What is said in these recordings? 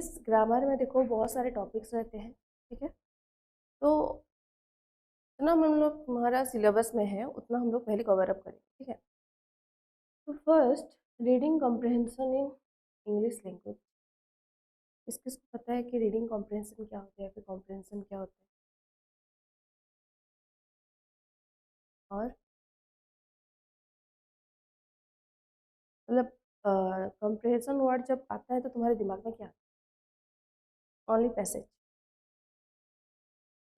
English grammar में देखो बहुत सारे टॉपिक्स रहते हैं, ठीक है। तो जितना हम लोग हमारा सिलेबस में है उतना हम लोग पहले कवर अप करें, ठीक है। तो first, reading comprehension in English language. किसको पता है कि रीडिंग कॉम्प्रहेंशन क्या होता है, फिर कॉम्प्रहेंशन क्या होता है? और मतलब कॉम्प्रहेंशन वर्ड जब आता है तो तुम्हारे दिमाग में क्या आता है? ओनली पैसेज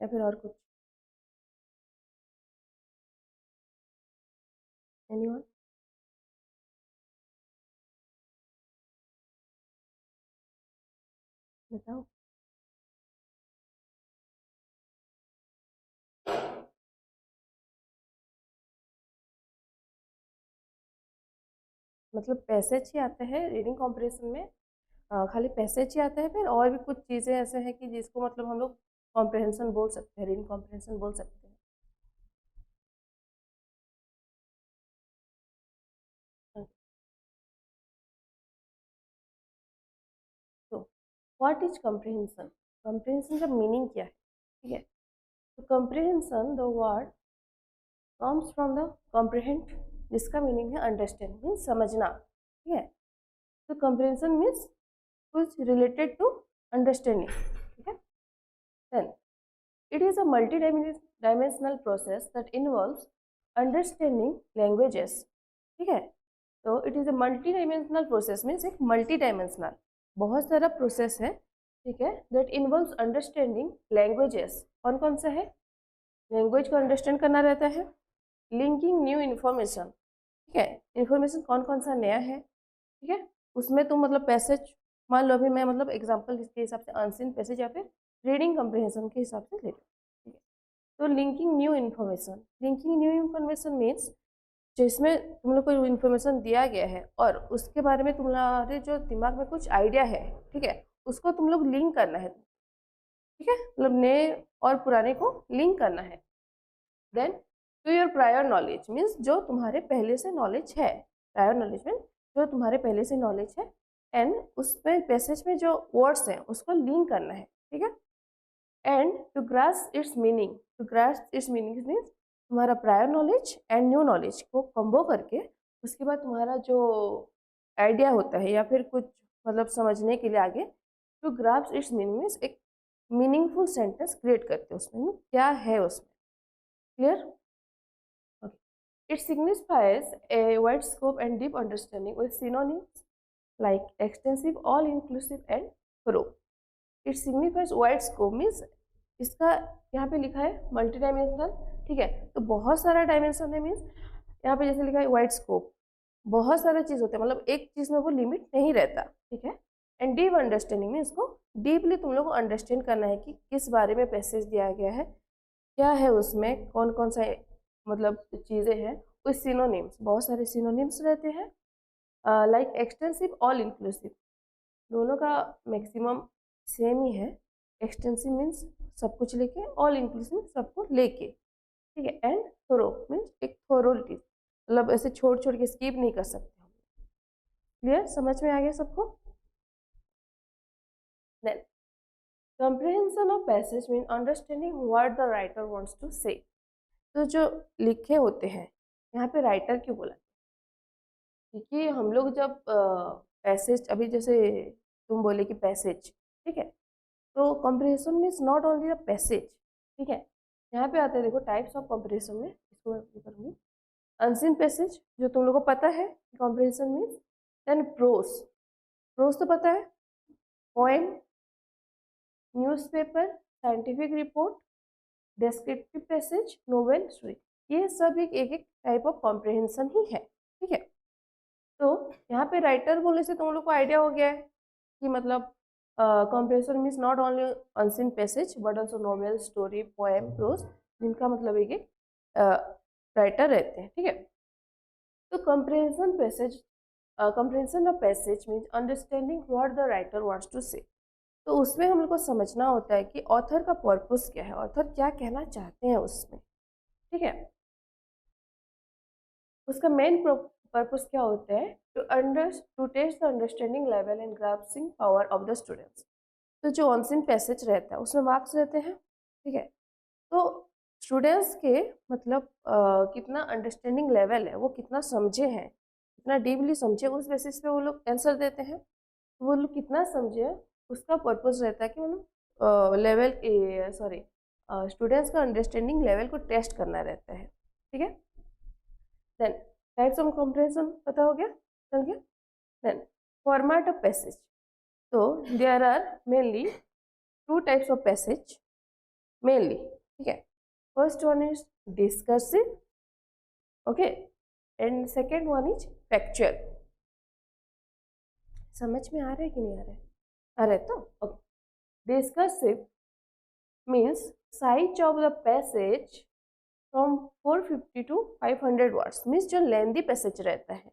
या फिर और कुछ? एनीवन? बताओ। मतलब पैसेज ही आता है रीडिंग कॉम्प्रहेंशन में? खाली पैसेज ही आता है, फिर और भी कुछ चीज़ें ऐसे हैं कि जिसको मतलब हम लोग कॉम्प्रहेंशन बोल सकते हैं, रीडिंग कॉम्प्रहेंशन बोल सकते हैं? तो व्हाट इज कॉम्प्रहेंशन? कॉम्प्रहेंशन का मीनिंग क्या है, ठीक है। तो comprehension the word comes from the comprehend, जिसका मीनिंग है अंडरस्टैंड, मीन्स समझना, ठीक है। तो कॉम्प्रहेंशन मीन्स कुछ रिलेटेड टू अंडरस्टैंडिंग, ठीक है। Then it is a multi-dimensional process that involves understanding languages, ठीक है। तो it is a multi dimensional process, means एक मल्टी डायमेंशनल बहुत सारा प्रोसेस है, ठीक है, दैट इन्वॉल्व्स अंडरस्टैंडिंग लैंग्वेजेस। कौन कौन सा है? लैंग्वेज को अंडरस्टैंड करना रहता है, लिंकिंग न्यू इन्फॉर्मेशन, ठीक है। इन्फॉर्मेशन कौन कौन सा नया है, ठीक है, उसमें तो मतलब पैसेज मान लो, अभी मैं मतलब एग्जाम्पल के हिसाब से अनसीन पैसेज या फिर रीडिंग कम्प्रहेंशन के हिसाब से ले लो, ठीक है। तो linking new information, linking new information means जिसमें तुम लोग को इन्फॉर्मेशन दिया गया है और उसके बारे में तुम्हारे जो दिमाग में कुछ आइडिया है, ठीक है, उसको तुम लोग लिंक करना है, ठीक है, मतलब नए और पुराने को लिंक करना है। Then to your prior knowledge, means जो तुम्हारे पहले से नॉलेज है, प्रायर नॉलेज मीन जो तुम्हारे पहले से नॉलेज है, एंड उसमें पैसेज में जो वर्ड्स हैं उसको लिंक करना है, ठीक है। And to grasp its meaning, to grasp its meaning means तुम्हारा prior knowledge and new knowledge को कम्बो करके उसके बाद तुम्हारा जो आइडिया होता है या फिर कुछ मतलब समझने के लिए आगे, to grasp its meaning means एक मीनिंगफुल सेंटेंस क्रिएट करते हो, उसमें क्या है उसमें, clear? Okay. It signifies a wide scope and deep understanding with synonyms like extensive, all-inclusive and thorough. It signifies wide scope means इसका यहाँ पे लिखा है मल्टी डायमेंशनल, ठीक है, तो बहुत सारा डायमेंशन है, मीन्स यहाँ पे जैसे लिखा है वाइड स्कोप, बहुत सारा चीज होता है, मतलब एक चीज में वो लिमिट नहीं रहता, ठीक है। एंड डीप अंडरस्टैंडिंग में इसको डीपली तुम लोग को अंडरस्टैंड करना है कि किस बारे में पैसेज दिया गया है, क्या है उसमें, कौन कौन सा मतलब चीज़ें हैं। कुछ सिनोनिम्स, बहुत सारे सिनोनिम्स रहते हैं, लाइक एक्सटेंसिव, ऑल इंक्लूसिव, दोनों का मैक्सिमम सेम ही है। एक्सटेंसिव मीन्स सब कुछ लेके, ऑल इंक्लूसिव सबको लेके, ठीक है। एंड थोरो मीन्स एक थोरोलिटी, मतलब ऐसे छोड़ छोड़ के स्किप नहीं कर सकते। क्लियर? समझ में आ गया सबको? Then comprehension of passage means understanding what the writer wants to say। तो जो लिखे होते हैं, यहाँ पे राइटर क्यों बोला? क्योंकि हम लोग जब पैसेज, अभी जैसे तुम बोले कि पैसेज, ठीक है, तो comprehension means not only the passage, ठीक है। यहाँ पे आते हैं देखो टाइप्स ऑफ कॉम्प्रिहेंशन में, इसको मैं करूँगी। अनसीन पैसेज जो तुम लोग को पता है comprehension means. Then prose, prose तो पता है, poem, newspaper, scientific report, descriptive passage, novel, story, ये सब एक टाइप ऑफ कॉम्प्रिहेंशन ही है, ठीक है। तो यहाँ पे राइटर बोलने से तुम लोग को आइडिया हो गया है कि मतलब comprehension means not only unseen passage but also novel, story, poem, prose, जिनका मतलब एक राइटर रहते हैं, ठीक है। तो comprehension passage, comprehension of passage means understanding what the writer wants to say. तो उसमें हम लोग को समझना होता है कि ऑथर का पर्पस क्या है, ऑथर क्या कहना चाहते हैं उसमें, ठीक है। उसका मेन पर्पस क्या होता है? To test the understanding level and grasping power of the students. तो जो ऑन सीन पैसेज रहता है उसमें मार्क्स रहते हैं, ठीक है। तो स्टूडेंट्स के मतलब कितना अंडरस्टैंडिंग लेवल है, वो कितना समझे हैं, कितना डीपली समझे, उस बेसिस पे वो लोग आंसर देते हैं। वो लोग कितना समझे उसका पर्पस रहता है कि मतलब लेवल सॉरी स्टूडेंट्स का अंडरस्टैंडिंग लेवल को टेस्ट करना रहता है, ठीक है। देन टाइप्स ऑफ कंप्रेशन पता हो गया, चल गया। देन फॉर्मेट ऑफ पैसेज, तो there are mainly two types of passage mainly, ठीक है। First one is discursive, okay, and second one is factual. समझ में आ रहा है कि नहीं आ रहा है? आ रहा है तो okay. Discursive means size of the passage from 450 to 500 words, means जो लेंदी पैसेज रहता है,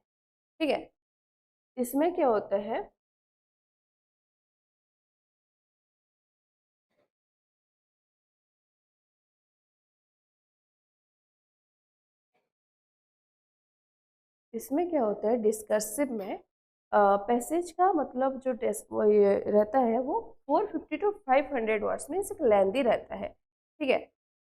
ठीक है। इसमें क्या होता है, इसमें क्या होता है डिस्कर्सिव में पैसेज का मतलब जो वो ये रहता है वो 450 टू 500 वर्ड्स मीन्स एक लेंदी रहता है, ठीक है।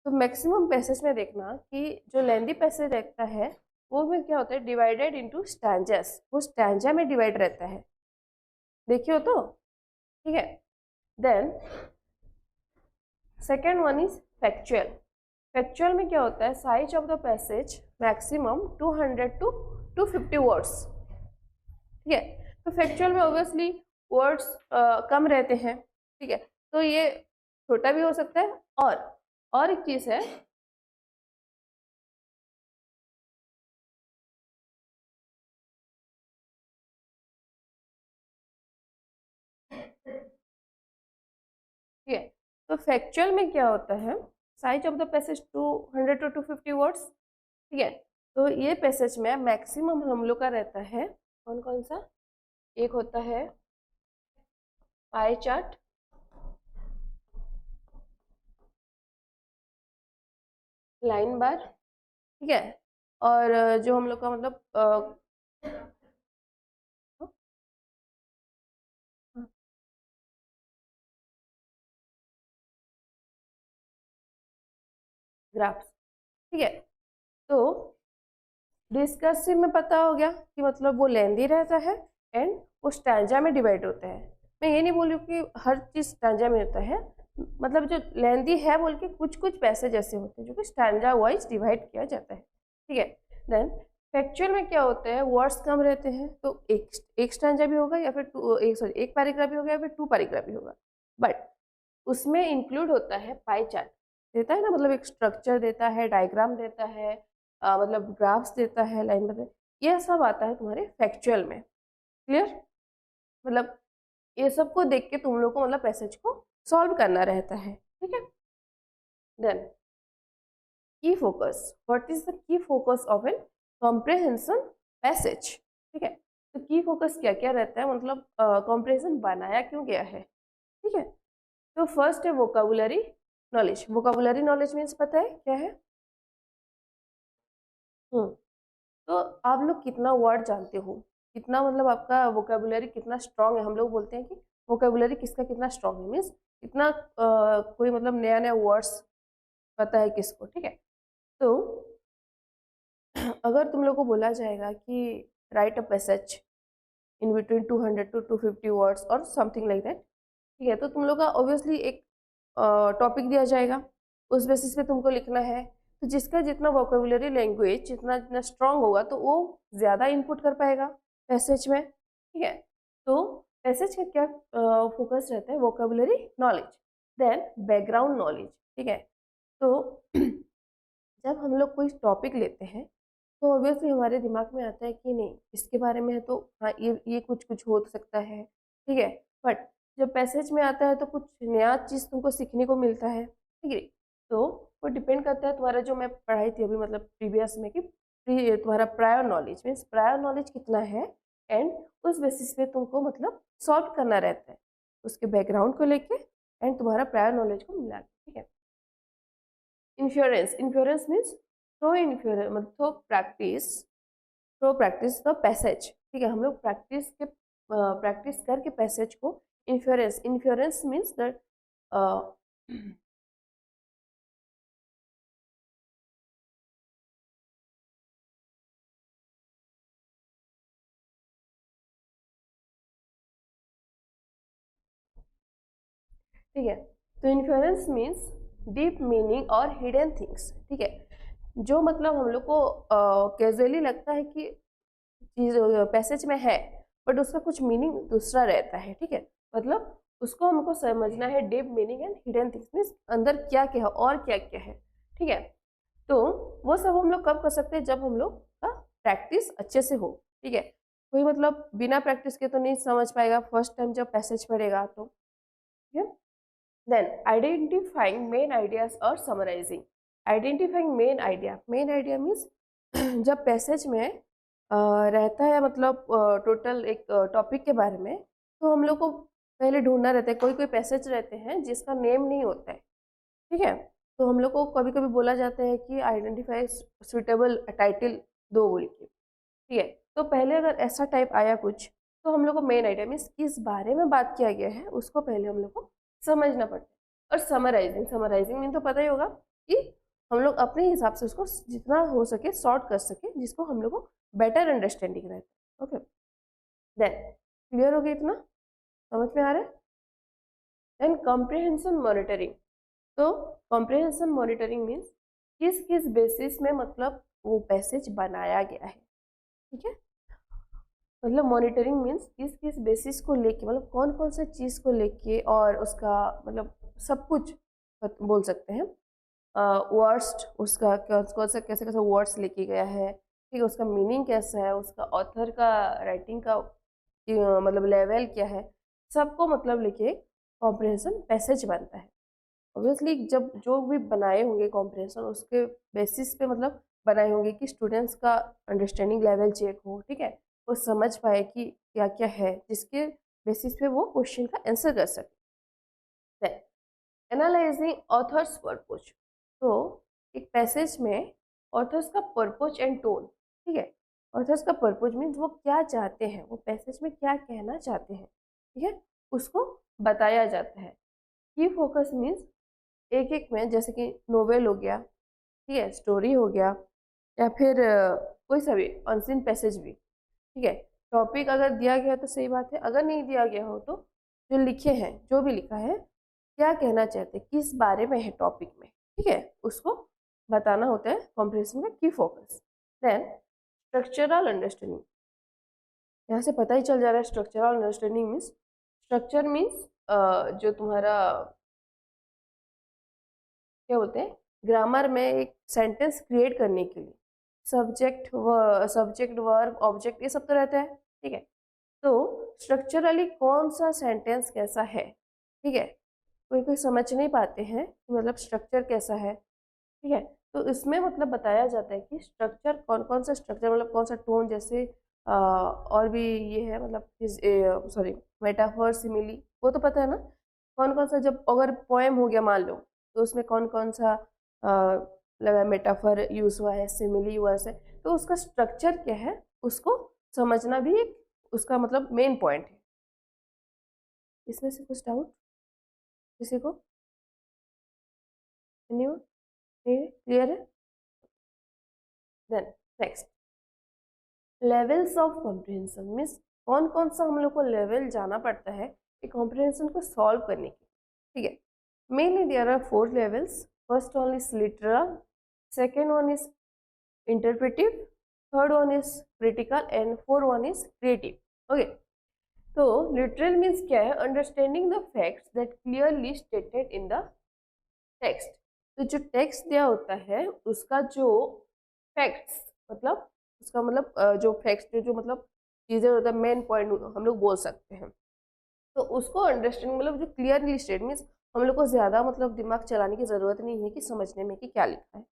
तो मैक्सिमम पैसेज में देखना कि जो लेंदी पैसेज रहता है वो में क्या होता है डिवाइडेड इनटू स्टैंजास, वो स्टैंजा में डिवाइड रहता है, देखियो तो, ठीक है। Then second one is factual. Factual में क्या होता है size of the passage maximum 200 to 250 words, ठीक है। तो फैक्चुअल में ऑब्वियसली वर्ड्स कम रहते हैं, ठीक है। तो ये छोटा भी हो सकता है, और एक चीज है ठीक है। तो फैक्चुअल में क्या होता है size of the passage 200 to 250 words, ठीक है। तो ये पैसेज में मैक्सिमम हम लोग का रहता है कौन कौन सा, एक होता है पाई चार्ट, लाइन बार, ठीक है। और जो हम लोग का मतलब ग्राफ्स, ठीक है। तो डिस्कसिव में पता हो गया कि मतलब वो लेंदी रहता है एंड वो स्टैंजा में डिवाइड होता है। मैं ये नहीं बोल रही हूँ कि हर चीज स्टैंजा में होता है, मतलब जो लेंदी है बोल के कुछ कुछ पैसेज ऐसे होते हैं जो कि स्टैंजा वाइज डिवाइड किया जाता है, ठीक है। देन फैक्चुअल में क्या होता है वर्ड्स कम रहते हैं, तो एक स्टैंजा भी होगा या फिर एक पैराग्राफ भी होगा या फिर 2 पैराग्राफ भी होगा, बट उसमें इंक्लूड होता है पाई चार्ट, देता है ना, मतलब एक स्ट्रक्चर देता है, डायग्राम देता है, मतलब ग्राफ्स देता है, लाइन बता, ये सब आता है तुम्हारे फैक्चुअल में, क्लियर। मतलब ये सब को देख के तुम लोग को मतलब पैसेज को सॉल्व करना रहता है, ठीक है। Then key focus, what is the key focus of an comprehension passage, ठीक है। तो की फोकस क्या क्या रहता है, मतलब कॉम्प्रिहेंशन बनाया क्यों गया है, ठीक है। तो फर्स्ट है vocabulary knowledge. Vocabulary knowledge means पता है क्या है, तो आप लोग कितना वर्ड जानते हो, कितना मतलब आपका वोकेबुलरी कितना स्ट्रांग है। हम लोग बोलते हैं कि वोकेबुलरी किसका कितना स्ट्रांग है, मीन्स कितना कोई मतलब नया नया वर्ड्स पता है किसको, ठीक है। तो अगर तुम लोग को बोला जाएगा कि write a passage in between 200 to 250 words और समथिंग लाइक दैट, ठीक है, तो तुम लोग का ऑब्वियसली एक टॉपिक दिया जाएगा, उस बेसिस पे तुमको लिखना है। तो जिसका जितना वोकेबुलरी लैंग्वेज जितना जितना स्ट्रांग होगा तो वो ज़्यादा इनपुट कर पाएगा पैसेज में, ठीक है। तो पैसेज का क्या फोकस रहता है, vocabulary knowledge, then background knowledge, ठीक है। तो जब हम लोग कोई टॉपिक लेते हैं तो ऑब्वियसली हमारे दिमाग में आता है कि नहीं इसके बारे में है तो हाँ ये कुछ कुछ हो सकता है, ठीक है। बट जब पैसेज में आता है तो कुछ नया चीज़ तुमको सीखने को मिलता है, ठीक है। तो वो डिपेंड करता है तुम्हारा जो मैं पढ़ाई थी अभी मतलब प्रीवियस में कि तुम्हारा prior knowledge means prior knowledge कितना है, एंड उस बेसिस पे तुमको मतलब सॉल्व करना रहता है उसके बैकग्राउंड को लेके एंड तुम्हारा प्रायर नॉलेज को मिला के, ठीक है। इन्फ्योरेंस, इन्फ्योरेंस मीन्स थ्रो इन्फ्योरेंस मतलब थ्रो प्रैक्टिस द पैसेज, ठीक है। हम लोग प्रैक्टिस करके पैसेज को inference. Inference means that ठीक है। तो इन्फ्योरेंस मीन्स डीप मीनिंग और हिडन थिंग्स, ठीक है, जो मतलब हम लोग को कैजुअली लगता है कि चीज पैसेज में है, बट उसका कुछ मीनिंग दूसरा रहता है, ठीक है। मतलब उसको हमको समझना है, deep meaning and hidden things means अंदर क्या क्या है और क्या क्या है, ठीक है। तो वो सब हम लोग कब कर सकते हैं, जब हम लोग का प्रैक्टिस अच्छे से हो, ठीक है। कोई मतलब बिना प्रैक्टिस के तो नहीं समझ पाएगा फर्स्ट टाइम जब पैसेज पढ़ेगा तो, ठीक है। Then identifying main ideas or summarizing. Identifying main idea means जब पैसेज में रहता है मतलब टोटल एक टॉपिक के बारे में, तो हम लोग को पहले ढूंढना रहता है। कोई कोई पैसेज रहते हैं जिसका नेम नहीं होता है, ठीक है। तो हम लोग को कभी कभी बोला जाता है कि आइडेंटिफाई सुटेबल टाइटल दो बोल के, ठीक है। तो पहले अगर ऐसा टाइप आया कुछ, तो हम लोग को मेन आइडिया मीन्स किस बारे में बात किया गया है उसको पहले हम लोग को समझना पड़ता है। और समराइजिंग मीन तो पता ही होगा कि हम लोग अपने हिसाब से उसको जितना हो सके शॉर्ट कर सके, जिसको हम लोग को बेटर अंडरस्टैंडिंग रहता है। ओके, देन क्लियर हो गया, इतना समझ में आ रहा है। Then comprehension monitoring. तो कॉम्प्रिहेंशन मॉनिटरिंग मीन्स किस किस बेसिस में मतलब वो पैसेज बनाया गया है, ठीक है। मतलब मॉनिटरिंग मीन्स किस किस बेसिस को लेके, मतलब कौन कौन सा चीज़ को लेके, और उसका मतलब सब कुछ बोल सकते हैं। वर्ड्स उसका कौन सा कैसे कैसे वर्ड्स लेके गया है, ठीक है, उसका मीनिंग कैसा है, उसका ऑथर का राइटिंग का मतलब लेवल क्या है, सबको मतलब लेके कॉम्प्रिहेंशन पैसेज बनता है। ऑब्वियसली जब जो भी बनाए होंगे कॉम्प्रिहेंशन, उसके बेसिस पे मतलब बनाए होंगे कि स्टूडेंट्स का अंडरस्टैंडिंग लेवल चेक हो, ठीक है, वो समझ पाए कि क्या क्या है, जिसके बेसिस पे वो क्वेश्चन का आंसर कर सके। Analysing authors purpose. तो एक पैसेज में ऑथर्स का पर्पज एंड टोन, ठीक है। ऑथर्स का पर्पज मीन्स वो क्या चाहते हैं, वो पैसेज में क्या कहना चाहते हैं, ठीक है, उसको बताया जाता है। की फोकस मीन्स एक एक में, जैसे कि नोवेल हो गया, ठीक है, स्टोरी हो गया, या फिर कोई सा भी अनसीन पैसेज भी, ठीक है। टॉपिक अगर दिया गया तो सही बात है, अगर नहीं दिया गया हो तो जो लिखे हैं, जो भी लिखा है, क्या कहना चाहते हैं, किस बारे में है टॉपिक में, ठीक है, उसको बताना होता है कॉम्प्रिहेंशन का की फोकस। Then structural understanding. यहाँ से पता ही चल जा रहा है structural understanding means, structure means जो तुम्हारा क्या बोलते हैं, ग्रामर में एक सेंटेंस क्रिएट करने के लिए सब्जेक्ट वर्ब ऑब्जेक्ट ये सब तो रहता है, ठीक है। तो स्ट्रक्चरली कौन सा सेंटेंस कैसा है, ठीक है, कोई कोई समझ नहीं पाते हैं कि मतलब स्ट्रक्चर कैसा है, ठीक है। तो इसमें मतलब बताया जाता है कि स्ट्रक्चर कौन कौन सा स्ट्रक्चर, मतलब कौन सा टोन, जैसे और भी ये है मतलब सॉरी मेटाफर सिमिली, वो तो पता है ना, कौन कौन सा, जब अगर पोएम हो गया मान लो, तो उसमें कौन कौन सा लगा मेटाफर यूज हुआ है, सिमिली हुआ है, तो उसका स्ट्रक्चर क्या है उसको समझना भी एक उसका मतलब मेन पॉइंट है। इसमें से कुछ डाउट किसी को? क्लियर है? Then next levels of comprehension means कौन कौन सा हम लोग को लेवल जाना पड़ता है एक कॉम्प्रिहेंशन को सॉल्व करने के, ठीक है। Mainly there are 4 levels. First one is literal, second one is interpretive, third one is critical and fourth one is creative. Okay, तो लिटरल मीन्स क्या है, understanding the facts that clearly stated in the text. तो जो text दिया होता है उसका जो फैक्ट्स मतलब उसका मतलब जो फैक्ट्स जो मतलब चीज़ें होता है मेन पॉइंट हम लोग बोल सकते हैं, तो उसको अंडरस्टैंड मतलब जो क्लियरली स्टेट मीन्स हम लोग को ज़्यादा मतलब दिमाग चलाने की ज़रूरत नहीं है कि समझने में कि क्या लिखा है,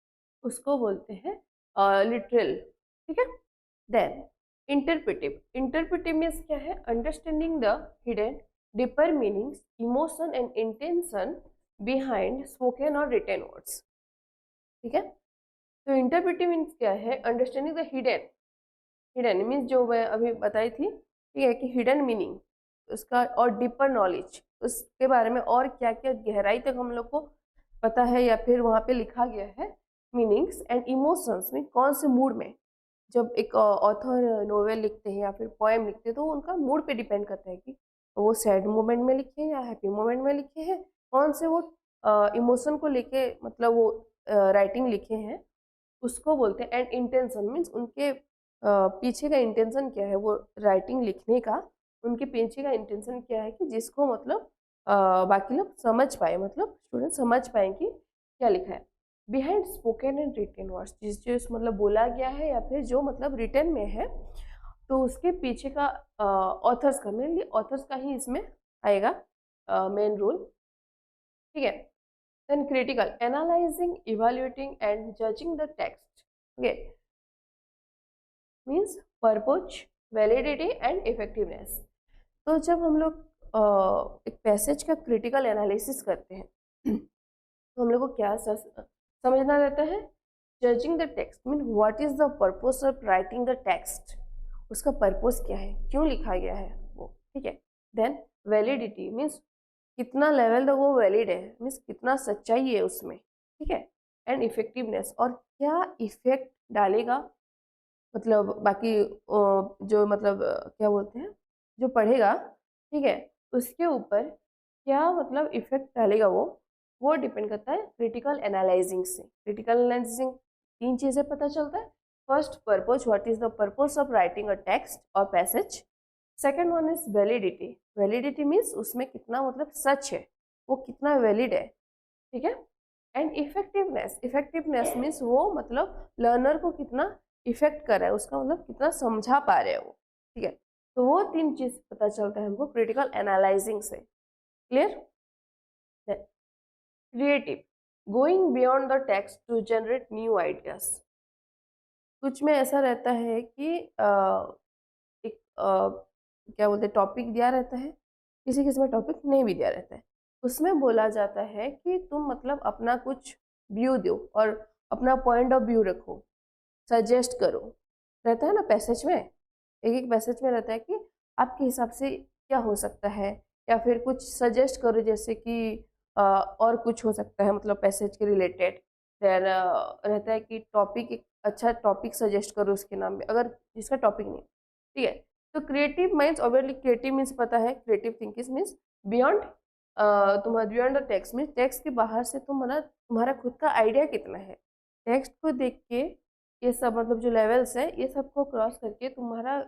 उसको बोलते हैं लिटरल, ठीक है। देन इंटरप्रेटिव मीन्स क्या है, understanding the hidden deeper meanings emotion and intention behind spoken और रिटन वर्ड्स, ठीक है। तो इंटरप्रेटिव मीन्स क्या है, अंडरस्टैंडिंग द हिडन मीन्स जो मैं अभी बताई थी, ठीक है, कि हिडन मीनिंग उसका और डीपर नॉलेज, उसके बारे में और क्या क्या गहराई तक हम लोग को पता है या फिर वहाँ पे लिखा गया है। मीनिंग्स एंड इमोशंस में कौन से मूड में, जब एक ऑथर नोवेल लिखते हैं या फिर पोएम लिखते हैं तो उनका मूड पे डिपेंड करता है कि वो सैड मोमेंट में लिखे हैं या हैप्पी मोमेंट में लिखे हैं, कौन से वो इमोशन को लेके मतलब वो राइटिंग लिखे हैं, उसको बोलते हैं। एंड इंटेंशन मीन्स उनके पीछे का इंटेंशन क्या है, वो राइटिंग लिखने का उनके पीछे का इंटेंशन क्या है कि जिसको मतलब बाकी लोग समझ पाए, मतलब स्टूडेंट समझ पाए कि क्या लिखा है। Behind spoken and written words, जिस मतलब बोला गया है या फिर जो मतलब रिटन में है, तो उसके पीछे का ऑथर्स का, मेनली ऑथर्स का ही इसमें आएगा मेन रोल, ठीक है। Then critical, analysing, evaluating and judging the text, okay, means purpose, validity and effectiveness. तो जब हम लोग एक पैसेज का क्रिटिकल एनालिसिस करते हैं तो हम लोग को क्या समझना रहता है, judging the text mean what is the purpose of writing the text, उसका पर्पस क्या है, क्यों लिखा गया है वो, ठीक है। देन वैलिडिटी मीन्स कितना लेवल तक वो वैलिड है, मीन्स कितना सच्चाई है उसमें, ठीक है। एंड इफेक्टिवनेस, और क्या इफेक्ट डालेगा, मतलब बाकी जो मतलब क्या बोलते हैं, जो पढ़ेगा, ठीक है, उसके ऊपर क्या मतलब इफेक्ट डालेगा वो डिपेंड करता है क्रिटिकल एनालाइजिंग से। क्रिटिकल एनालाइजिंग 3 चीज़ें पता चलता है। First, purpose, what is the purpose of writing a text और passage. Second one is validity, validity means उसमें कितना मतलब सच है, वो कितना वैलिड है, ठीक है। एंड इफेक्टिवनेस, इफेक्टिवनेस मीन्स वो मतलब लर्नर को कितना इफेक्ट कर रहा है, उसका मतलब कितना समझा पा रहे हैं वो, ठीक है। तो वो 3 चीज पता चलता है हमको क्रिटिकल एनालाइजिंग से। Clear? Creative, going beyond the text to generate new ideas. कुछ में ऐसा रहता है कि एक क्या बोलते हैं, टॉपिक दिया रहता है, किसी किसी में टॉपिक नहीं भी दिया रहता है, उसमें बोला जाता है कि तुम मतलब अपना कुछ व्यू दो और अपना पॉइंट ऑफ व्यू रखो, सजेस्ट करो, रहता है ना पैसेज में, एक एक पैसेज में रहता है कि आपके हिसाब से क्या हो सकता है, या फिर कुछ सजेस्ट करो, जैसे कि और कुछ हो सकता है मतलब पैसेज के रिलेटेड। देन रहता है कि टॉपिक, एक अच्छा टॉपिक सजेस्ट करो उसके नाम में, अगर जिसका टॉपिक नहीं, ठीक है। तो creative means obviously, creative means पता है, क्रिएटिव थिंकिंग मीन्स बियॉन्ड, तुम्हारा beyond the text means text के बाहर से तुम्हारा खुद का आइडिया कितना है, टेक्स्ट को देख के ये सब मतलब जो लेवल्स है ये सबको क्रॉस करके तुम्हारा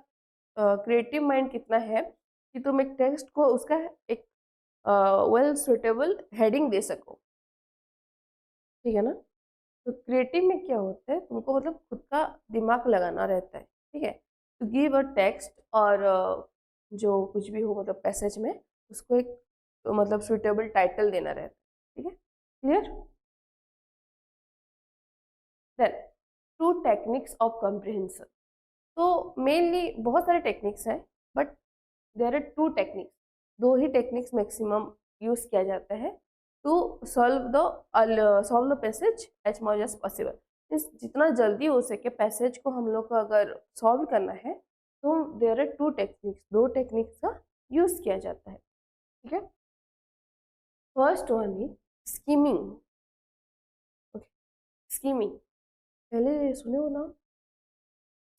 क्रिएटिव माइंड कितना है कि तुम एक टेक्स्ट को उसका एक वेल सुटेबल हेडिंग दे सको, ठीक है ना। तो क्रिएटिव में क्या होता है, तुमको मतलब खुद का दिमाग लगाना रहता है, ठीक है, टू गिव अ टेक्स्ट और जो कुछ भी हो मतलब पैसेज में, उसको एक मतलब सुटेबल टाइटल देना रहता है, ठीक है। Clear? Then two techniques of comprehension. तो मेनली बहुत सारे टेक्निक्स हैं, बट देयर आर 2 टेक्निक्स, 2 ही टेक्निक्स मैक्सिमम यूज किया जाता है to solve the passage as much as possible. Means जितना जल्दी हो सके पैसेज को हम लोग को अगर सॉल्व करना है तो देयर आर 2 टेक्निक्स, 2 टेक्निक्स का यूज किया जाता है, ठीक है। First one is skimming, okay, skimming पहले सुने हो ना,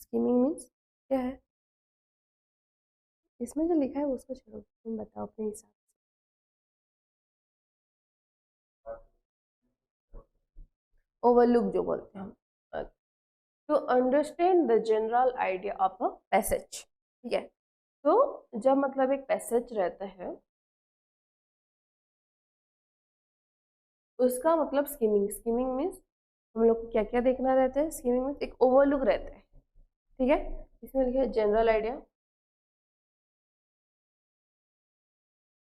स्कीमिंग मीन्स क्या है, इसमें जो लिखा है उसको छोड़ो, तुम बताओ अपने हिसाब से। ओवरलुक जो बोलते हैं हम, to understand the general idea of a passage, ठीक है। तो जब मतलब एक पैसेज रहता है उसका मतलब स्कीमिंग, स्कीमिंग मीन्स हम लोग को क्या क्या देखना रहता है, स्कीमिंग मीन्स एक ओवरलुक रहता है, ठीक है। इसमें लिखा है general idea,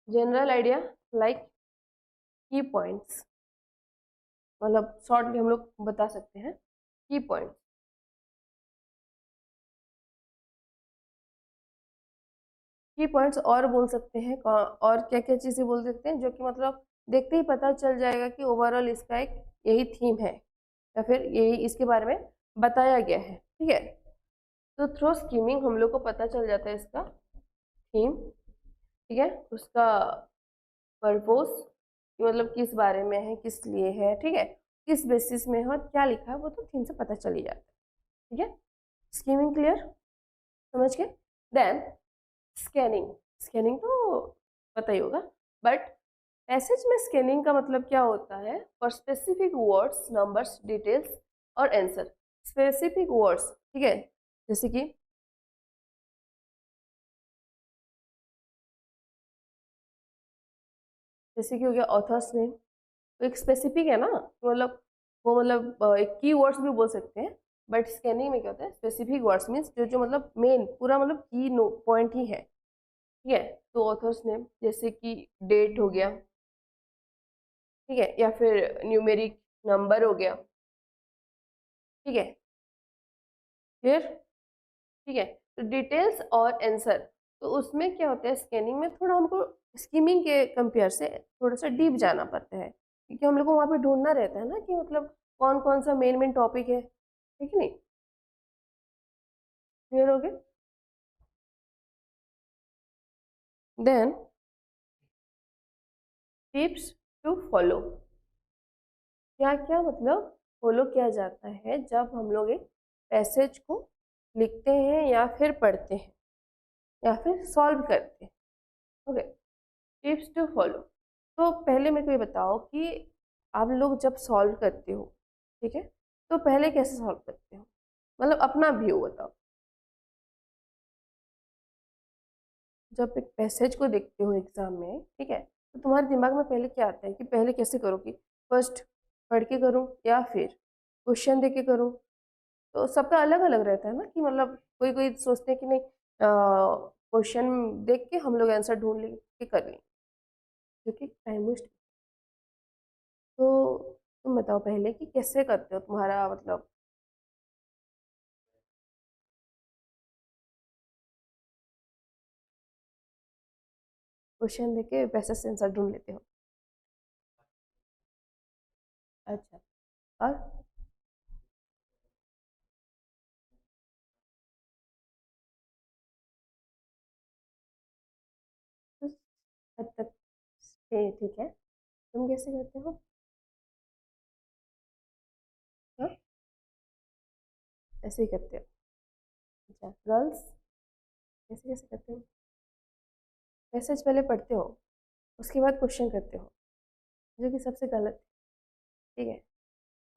general idea like की पॉइंट्स, मतलब शॉर्टली हम लोग बता सकते हैं की पॉइंट्स। की पॉइंट्स और बोल सकते हैं, और क्या क्या चीज़ें बोल सकते हैं जो कि मतलब देखते ही पता चल जाएगा कि ओवरऑल इसका एक यही थीम है या फिर यही इसके बारे में बताया गया है, ठीक है। तो थ्रू स्कीमिंग हम लोग को पता चल जाता है इसका थीम, ठीक है, उसका पर्पस मतलब किस बारे में है, किस लिए है, ठीक है, किस बेसिस में है और क्या लिखा है वो तो थीम से पता चल ही जाता है। ठीक है, स्कीमिंग क्लियर, समझ के। देन स्कैनिंग, स्कैनिंग तो पता ही होगा, बट पैसेज में स्कैनिंग का मतलब क्या होता है, for specific words, numbers, details और आंसर। स्पेसिफिक वर्ड्स, ठीक है, जैसे कि हो गया ऑथर्स नेम, तो एक स्पेसिफिक है ना, तो मतलब वो मतलब एक की वर्ड्स भी बोल सकते हैं, बट स्कैनिंग में क्या होता है, स्पेसिफिक वर्ड्स मीन्स जो जो मतलब मेन पूरा मतलब की नो पॉइंट ही है। ठीक है, तो ऑथर्स नेम जैसे कि डेट हो गया, ठीक है, या फिर न्यूमेरिक नंबर हो गया, ठीक है, फिर ठीक है, तो डिटेल्स और आंसर, तो उसमें क्या होता है, स्कैनिंग में थोड़ा हमको स्कीमिंग के कंपेयर से थोड़ा सा डीप जाना पड़ता है, क्योंकि हम लोग को वहाँ पे ढूंढना रहता है ना कि मतलब कौन कौन सा मेन मेन टॉपिक है, ठीक है नहीं, क्लियर हो गया। देन टिप्स टू फॉलो, क्या क्या मतलब फॉलो किया जाता है जब हम लोग एक पैसेज को लिखते हैं या फिर पढ़ते हैं या फिर सॉल्व करते हैं। ओके, टिप्स टू फॉलो, तो पहले मेरे को ये बताओ कि आप लोग जब सॉल्व करते हो, ठीक है, तो पहले कैसे सॉल्व करते हो, मतलब अपना व्यू बताओ। जब एक पैसेज को देखते हो एग्जाम में, ठीक है, तो तुम्हारे दिमाग में पहले क्या आता है कि पहले कैसे करो, कि फर्स्ट पढ़ के करूँ या फिर क्वेश्चन दे के करूँ। तो सबका अलग अलग रहता है ना, कि मतलब कोई कोई सोचते हैं कि नहीं क्वेश्चन देख के हम लोग आंसर ढूंढ लेंगे कर लेंगे, क्योंकि टाइम वेस्ट। तो तुम बताओ पहले कि कैसे करते हो, तुम्हारा मतलब क्वेश्चन देके पैसे से आंसर ढूंढ लेते हो। अच्छा, और कुछ हद तक से ठीक है, तुम कैसे करते हो। हाँ, ऐसे ही करते हो। अच्छा, गर्ल्स कैसे कैसे करते हो, मैसेज पहले पढ़ते हो, उसके बाद क्वेश्चन करते हो, जो कि सबसे गलत है। ठीक है,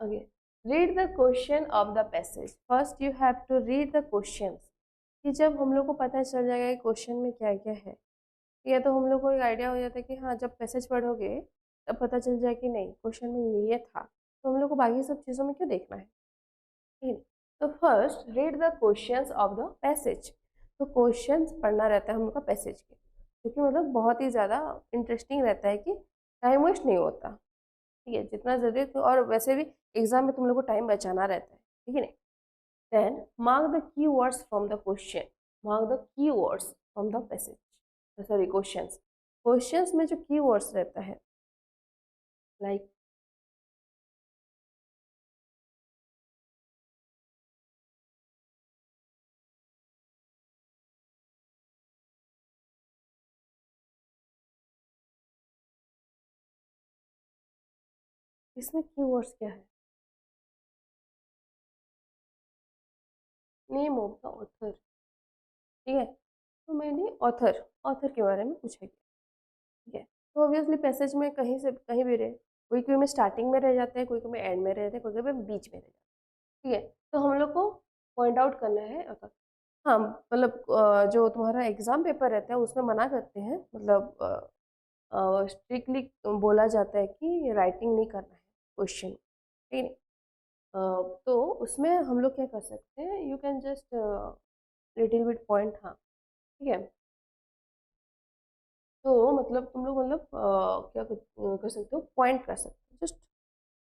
okay, read the question of the passage, first you have to read the question, कि जब हम लोग को पता चल जाएगा कि क्वेश्चन में क्या क्या है, या तो हम लोग को एक आइडिया हो जाता है कि हाँ जब पैसेज पढ़ोगे तब पता चल जाए कि नहीं क्वेश्चन में ये था, तो हम लोग को बाकी सब चीज़ों में क्यों देखना है, ठीक है। तो first read the questions of the passage, तो क्वेश्चंस पढ़ना रहता है हम लोग का पैसेज के, क्योंकि मतलब बहुत ही ज़्यादा इंटरेस्टिंग रहता है कि टाइम वेस्ट नहीं होता, ठीक है, जितना जरूरी तो, और वैसे भी एग्जाम में तुम लोग को टाइम बचाना रहता है, ठीक है नहीं। Then mark the key words from the question, mark the key words from the passage, sorry questions, questions में जो की वर्ड्स रहता है, लाइक इसमें की वर्ड्स क्या है, नेम ऑफ द ऑथर, ठीक है, तो मैंने ऑथर ऑथर के बारे में पूछा गया, ठीक है, तो ऑब्वियसली पैसेज में कहीं से कहीं भी रहे, कोई कोई में स्टार्टिंग में रह जाते हैं, कोई कोई में एंड में रहते हैं, कोई कोई में बीच में रह जाते हैं, ठीक है, तो हम लोग को पॉइंट आउट करना है ऑथर। हाँ मतलब जो तुम्हारा एग्जाम पेपर रहता है उसमें मना करते हैं, मतलब स्ट्रिक्टली बोला जाता है कि राइटिंग नहीं करना है क्वेश्चन, ठीक है। तो उसमें हम लोग क्या कर सकते हैं, you can just little bit point, हाँ ठीक है, तो मतलब तुम लोग मतलब क्या कर सकते हो, पॉइंट कर सकते हो, जस्ट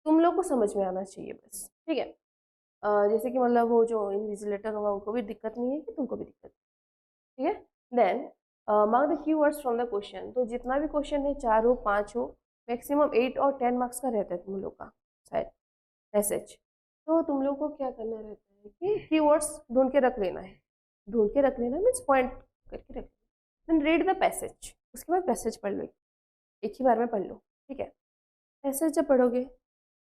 तुम लोग को समझ में आना चाहिए बस, ठीक है। जैसे कि मतलब वो जो इन्विजिलेटर होगा उनको भी दिक्कत नहीं है कि तुमको भी दिक्कत, ठीक है। Then mark the keywords from the question, तो जितना भी क्वेश्चन है 4 हो 5 हो, मैक्सिमम 8 और 10 मार्क्स का रहता है तुम लोग का शायद पैसेज, तो तुम लोग को क्या करना रहता है कि कीवर्ड्स ढूंढ के रख लेना है, ढूंढ के रख लेना मीन्स पॉइंट करके रख लेना, देन रीड द पैसेज, उसके बाद पैसेज पढ़ लो, एक ही बार में पढ़ लो, ठीक है। पैसेज जब पढ़ोगे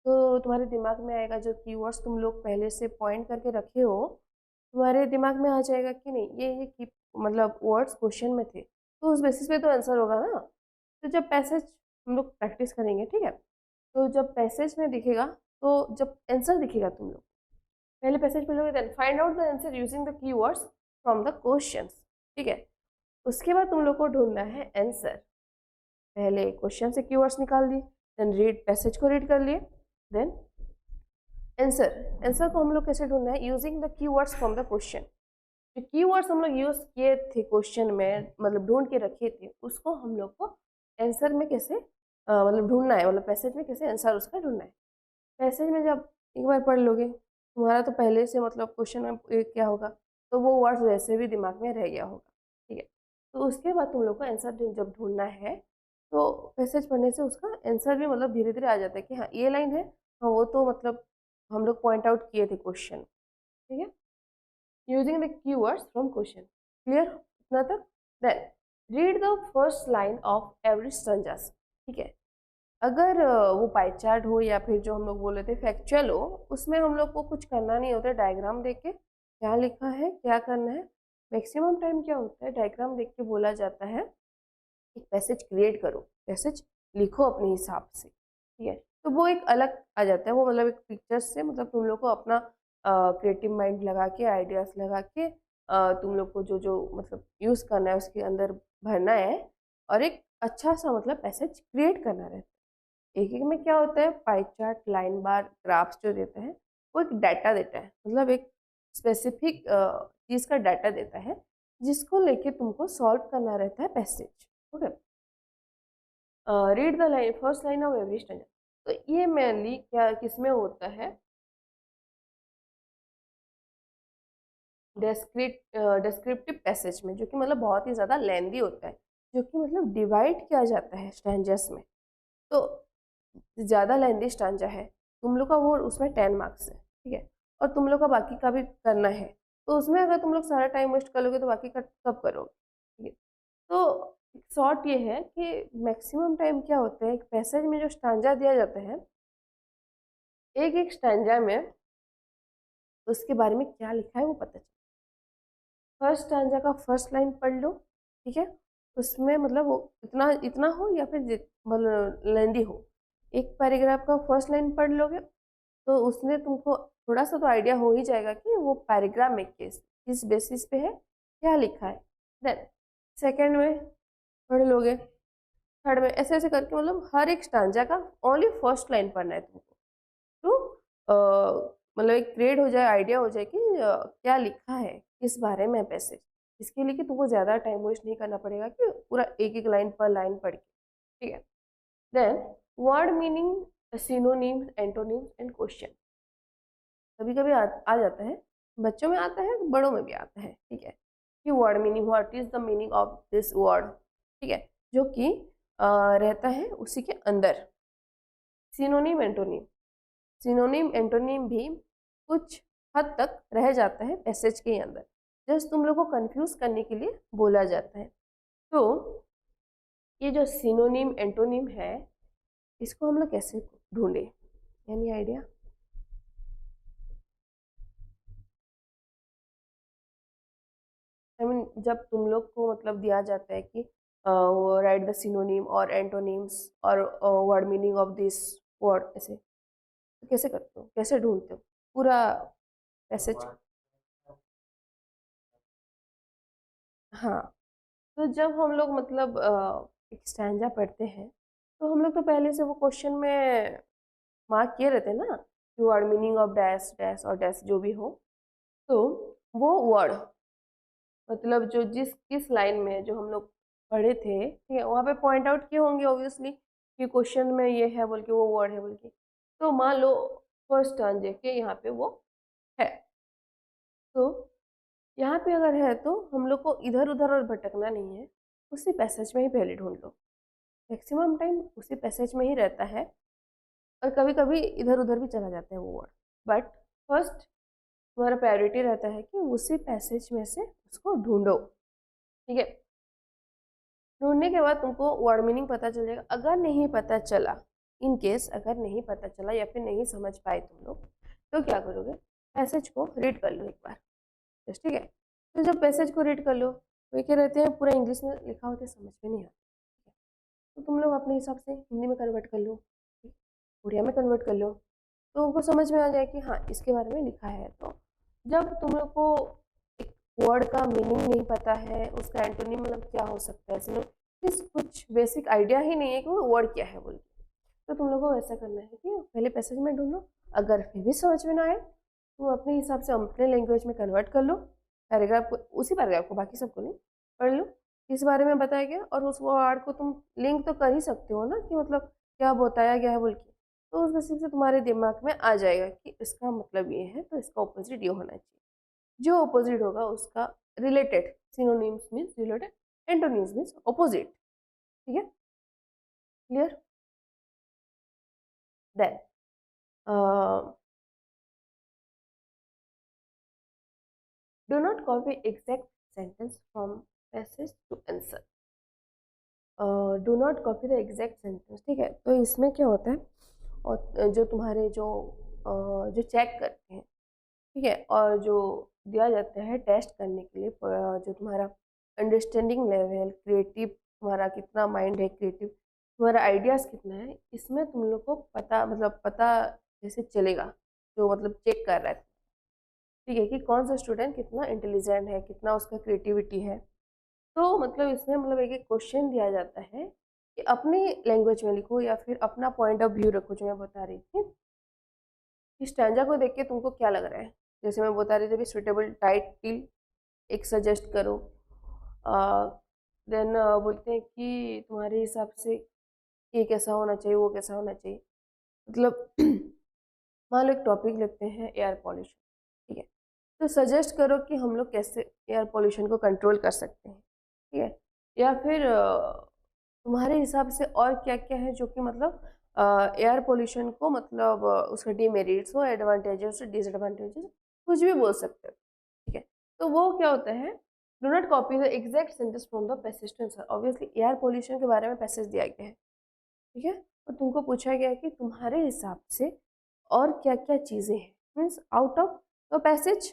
तो तुम्हारे दिमाग में आएगा, जो कीवर्ड्स तुम लोग पहले से पॉइंट करके रखे हो, तुम्हारे दिमाग में आ जाएगा कि नहीं ये की मतलब वर्ड्स क्वेश्चन में थे, तो उस बेसिस पे तो आंसर होगा ना। तो जब पैसेज हम लोग प्रैक्टिस करेंगे, ठीक है, तो जब पैसेज में दिखेगा, तो जब आंसर दिखेगा, तुम लोग पहले पैसेज पढ़ोगे, then find out the answer using the keywords from the questions, ठीक है। उसके बाद तुम लोग को ढूंढना है आंसर। पहले क्वेश्चन से कीवर्ड्स निकाल दिए, देन रीड पैसेज को रीड कर लिए, देन आंसर। आंसर को हम लोग कैसे ढूंढना है, using the keywords from the question. जो कीवर्ड्स हम लोग यूज किए थे क्वेश्चन में, मतलब ढूंढ के रखे थे, उसको हम लोग को आंसर में कैसे मतलब ढूंढना है, मतलब पैसेज में कैसे आंसर उसका ढूंढना है। पैसेज में जब एक बार पढ़ लोगे, तुम्हारा तो पहले से मतलब क्वेश्चन में क्या होगा, तो वो वर्ड्स वैसे भी दिमाग में रह गया होगा, ठीक है। तो उसके बाद तुम लोग को आंसर जब ढूंढना है, तो पैसेज पढ़ने से उसका आंसर भी मतलब धीरे धीरे आ जाता है कि हाँ ये लाइन है, हाँ वो तो मतलब हम लोग पॉइंट आउट किए थे क्वेश्चन, ठीक है। Using the keywords from question, clear इतना तक। Then read the first line of every strangers, ठीक है। अगर वो पाई चार्ट हो या फिर जो हम लोग बोले थे फैक्चुअल हो, उसमें हम लोग को कुछ करना नहीं होता, डायग्राम देख के क्या लिखा है क्या करना है। मैक्सिमम टाइम क्या होता है, डायग्राम देख के बोला जाता है एक पैसेज क्रिएट करो, पैसेज लिखो अपने हिसाब से, ठीक है। तो वो एक अलग आ जाता है, वो मतलब एक पिक्चर से मतलब तुम लोग को अपना क्रिएटिव माइंड लगा के, आइडियाज लगा के तुम लोग को जो जो मतलब यूज़ करना है उसके अंदर भरना है, और एक अच्छा सा मतलब पैसेज क्रिएट करना रहता है। एक एक में क्या होता है, पाई चार्ट, लाइन बार, ग्राफ्स जो देता है, वो एक डाटा देता है, मतलब एक स्पेसिफिक चीज़ का डाटा देता है, जिसको लेके तुमको सॉल्व करना रहता है passage, okay. Read the line first line of every standard, तो ये मेनली क्या किसमें होता है, डिस्क्रिप्टिव पैसेज में, जो कि मतलब बहुत ही ज़्यादा लेंदी होता है, जो कि मतलब डिवाइड किया जाता है स्टैंजर्स में। तो ज़्यादा लेंदी स्टांजा है, तुम लोग का वो उसमें 10 मार्क्स है, ठीक है, और तुम लोग का बाकी का भी करना है, तो उसमें अगर तुम लोग सारा टाइम वेस्ट कर लोगे तो बाकी का कब करोगे, ठीक है। तो शॉर्ट ये है कि मैक्सिमम टाइम क्या होता है, एक पैसेज में जो स्टांजा दिया जाता है, एक एक स्टांजा में उसके बारे में क्या लिखा है वो पता चले। फर्स्ट स्टांजा का फर्स्ट लाइन पढ़ लो, ठीक है, उसमें मतलब वो इतना इतना हो या फिर मतलब लेंदी हो, एक पैराग्राफ का फर्स्ट लाइन पढ़ लोगे तो उसमें तुमको थोड़ा सा तो आइडिया हो ही जाएगा कि वो पैराग्राफ में किस बेसिस पे है, क्या लिखा है। देन सेकंड में पढ़ लोगे, थर्ड में, ऐसे ऐसे करके मतलब हर एक स्टांजा का ओनली फर्स्ट लाइन पढ़ना है तुमको, तो मतलब एक क्रिएट हो जाए, आइडिया हो जाए कि क्या लिखा है किस बारे में पैसेज। इसके लिए कि तुमको ज़्यादा टाइम वेस्ट नहीं करना पड़ेगा कि पूरा एक एक लाइन पर लाइन पढ़ के, ठीक है। Then word meaning, synonyms, antonyms and question, कभी कभी आ जाता है, बच्चों में आता है, बड़ों में भी आता है, ठीक है, कि word meaning, what is the meaning of this word, ठीक है, जो कि रहता है उसी के अंदर। सिनोनिम, एंटोनिम, सिनोनिम एंटोनिम भी कुछ हद तक रह जाता है पैसेज के अंदर, जस्ट तुम लोग को कंफ्यूज करने के लिए बोला जाता है। तो ये जो सिनोनिम एंटोनिम है, इसको हम लोग कैसे ढूंढे, एनी आइडिया? आई मीन जब तुम लोग को मतलब दिया जाता है कि राइट द सिनोनिम और एंटोनिम्स और word meaning of this word, ऐसे तो कैसे करते हो, कैसे ढूंढते हो पूरा पैसेज? हाँ, तो जब हम लोग मतलब एक स्टैंजा पढ़ते हैं, तो हम लोग तो पहले से वो क्वेश्चन में मार्क किए रहते हैं ना, कि word meaning of dash dash और डैश जो भी हो, तो वो वर्ड मतलब जो जिस किस लाइन में जो हम लोग पढ़े थे, ठीक है, वहाँ पे पॉइंट आउट किए होंगे ऑब्वियसली कि क्वेश्चन में ये है बोल के, वो वर्ड है बोल के। तो मान लो फर्स्ट स्टांजे के यहाँ पे वो है, तो यहाँ पे अगर है तो हम लोग को इधर उधर और भटकना नहीं है, उसी पैसेज में ही पहले ढूंढ लो। मैक्सिमम टाइम उसी पैसेज में ही रहता है, और कभी कभी इधर उधर भी चला जाता है वो वर्ड, बट फर्स्ट तुम्हारा प्रायोरिटी रहता है कि उसी पैसेज में से उसको ढूंढो, ठीक है। ढूंढने के बाद तुमको वर्ड मीनिंग पता चल जाएगा। अगर नहीं पता चला, इन केस अगर नहीं पता चला या फिर नहीं समझ पाए तुम लोग, तो क्या करोगे, पैसेज को रीड कर लो एक बार, ठीक है। तो जब पैसेज को रीड कर लो तो ये क्या रहते हैं, पूरा इंग्लिश में लिखा होता है, समझ में नहीं आता, तो तुम लोग अपने हिसाब से हिंदी में कन्वर्ट कर लो, उड़िया में कन्वर्ट कर लो, तो उनको समझ में आ जाए कि हाँ इसके बारे में लिखा है। तो जब तुम लोग को एक वर्ड का मीनिंग नहीं पता है, उसका एंटोनिम मतलब क्या हो सकता है, इसमें कुछ बेसिक आइडिया ही नहीं है कि वो वर्ड क्या है बोल के, तो तुम लोग को ऐसा करना है कि पहले पैसेज में ढूंढो, अगर फिर भी समझ में ना आए तो अपने हिसाब से अपने लैंग्वेज में कन्वर्ट कर लो, पैराग्राफ को, उसी पैराग्राफ को, बाकी सबको नहीं, पढ़ लो किस बारे में बताया गया, और उस वर्ड को तुम लिंक तो कर ही सकते हो ना कि मतलब क्या बताया गया है बोल के, तो उस बेसिस से तुम्हारे दिमाग में आ जाएगा कि इसका मतलब ये है तो इसका ऑपोजिट ये होना चाहिए, जो ऑपोजिट होगा उसका related, synonyms means related, antonyms means opposite, ठीक है, clear. Then do not copy exact sentence from passage to answer. Do not copy the exact sentence, ठीक है। तो इसमें क्या होता है, और जो तुम्हारे जो चेक करते हैं, ठीक है, और जो दिया जाता है टेस्ट करने के लिए, जो तुम्हारा अंडरस्टैंडिंग लेवल, क्रिएटिव तुम्हारा कितना माइंड है, क्रिएटिव तुम्हारा आइडियाज़ कितना है, इसमें तुम लोग को पता जैसे चलेगा, जो मतलब चेक कर रहा है, ठीक है, कि कौन सा स्टूडेंट कितना इंटेलिजेंट है, कितना उसका क्रिएटिविटी है। तो मतलब इसमें मतलब एक एक क्वेश्चन दिया जाता है कि अपनी लैंग्वेज में लिखो या फिर अपना पॉइंट ऑफ व्यू रखो, जो मैं बता रही थी। इस स्टैंजा को देख के तुमको क्या लग रहा है, जैसे मैं बता रही थी, सुटेबल टाइटल एक सजेस्ट करो, देन बोलते हैं कि तुम्हारे हिसाब से ये कैसा होना चाहिए, वो कैसा होना चाहिए, मतलब मान लो एक टॉपिक लेते हैं एयर पॉल्यूशन, ठीक है, तो सजेस्ट करो कि हम लोग कैसे एयर पॉल्यूशन को कंट्रोल कर सकते हैं, ठीक है, या फिर तुम्हारे हिसाब से और क्या क्या है जो कि मतलब एयर पोल्यूशन को मतलब उसके डिमेरिट्स हो, एडवांटेजेस डिसएडवांटेजेस, कुछ भी बोल सकते हो, ठीक है। तो वो क्या होता है, do not copy the exact sentence from the passage to answer. Obviously air pollution के बारे में पैसेज दिया गया है, ठीक है, और तुमको पूछा गया है कि तुम्हारे हिसाब से और क्या क्या चीज़ें हैं, means out of the passage,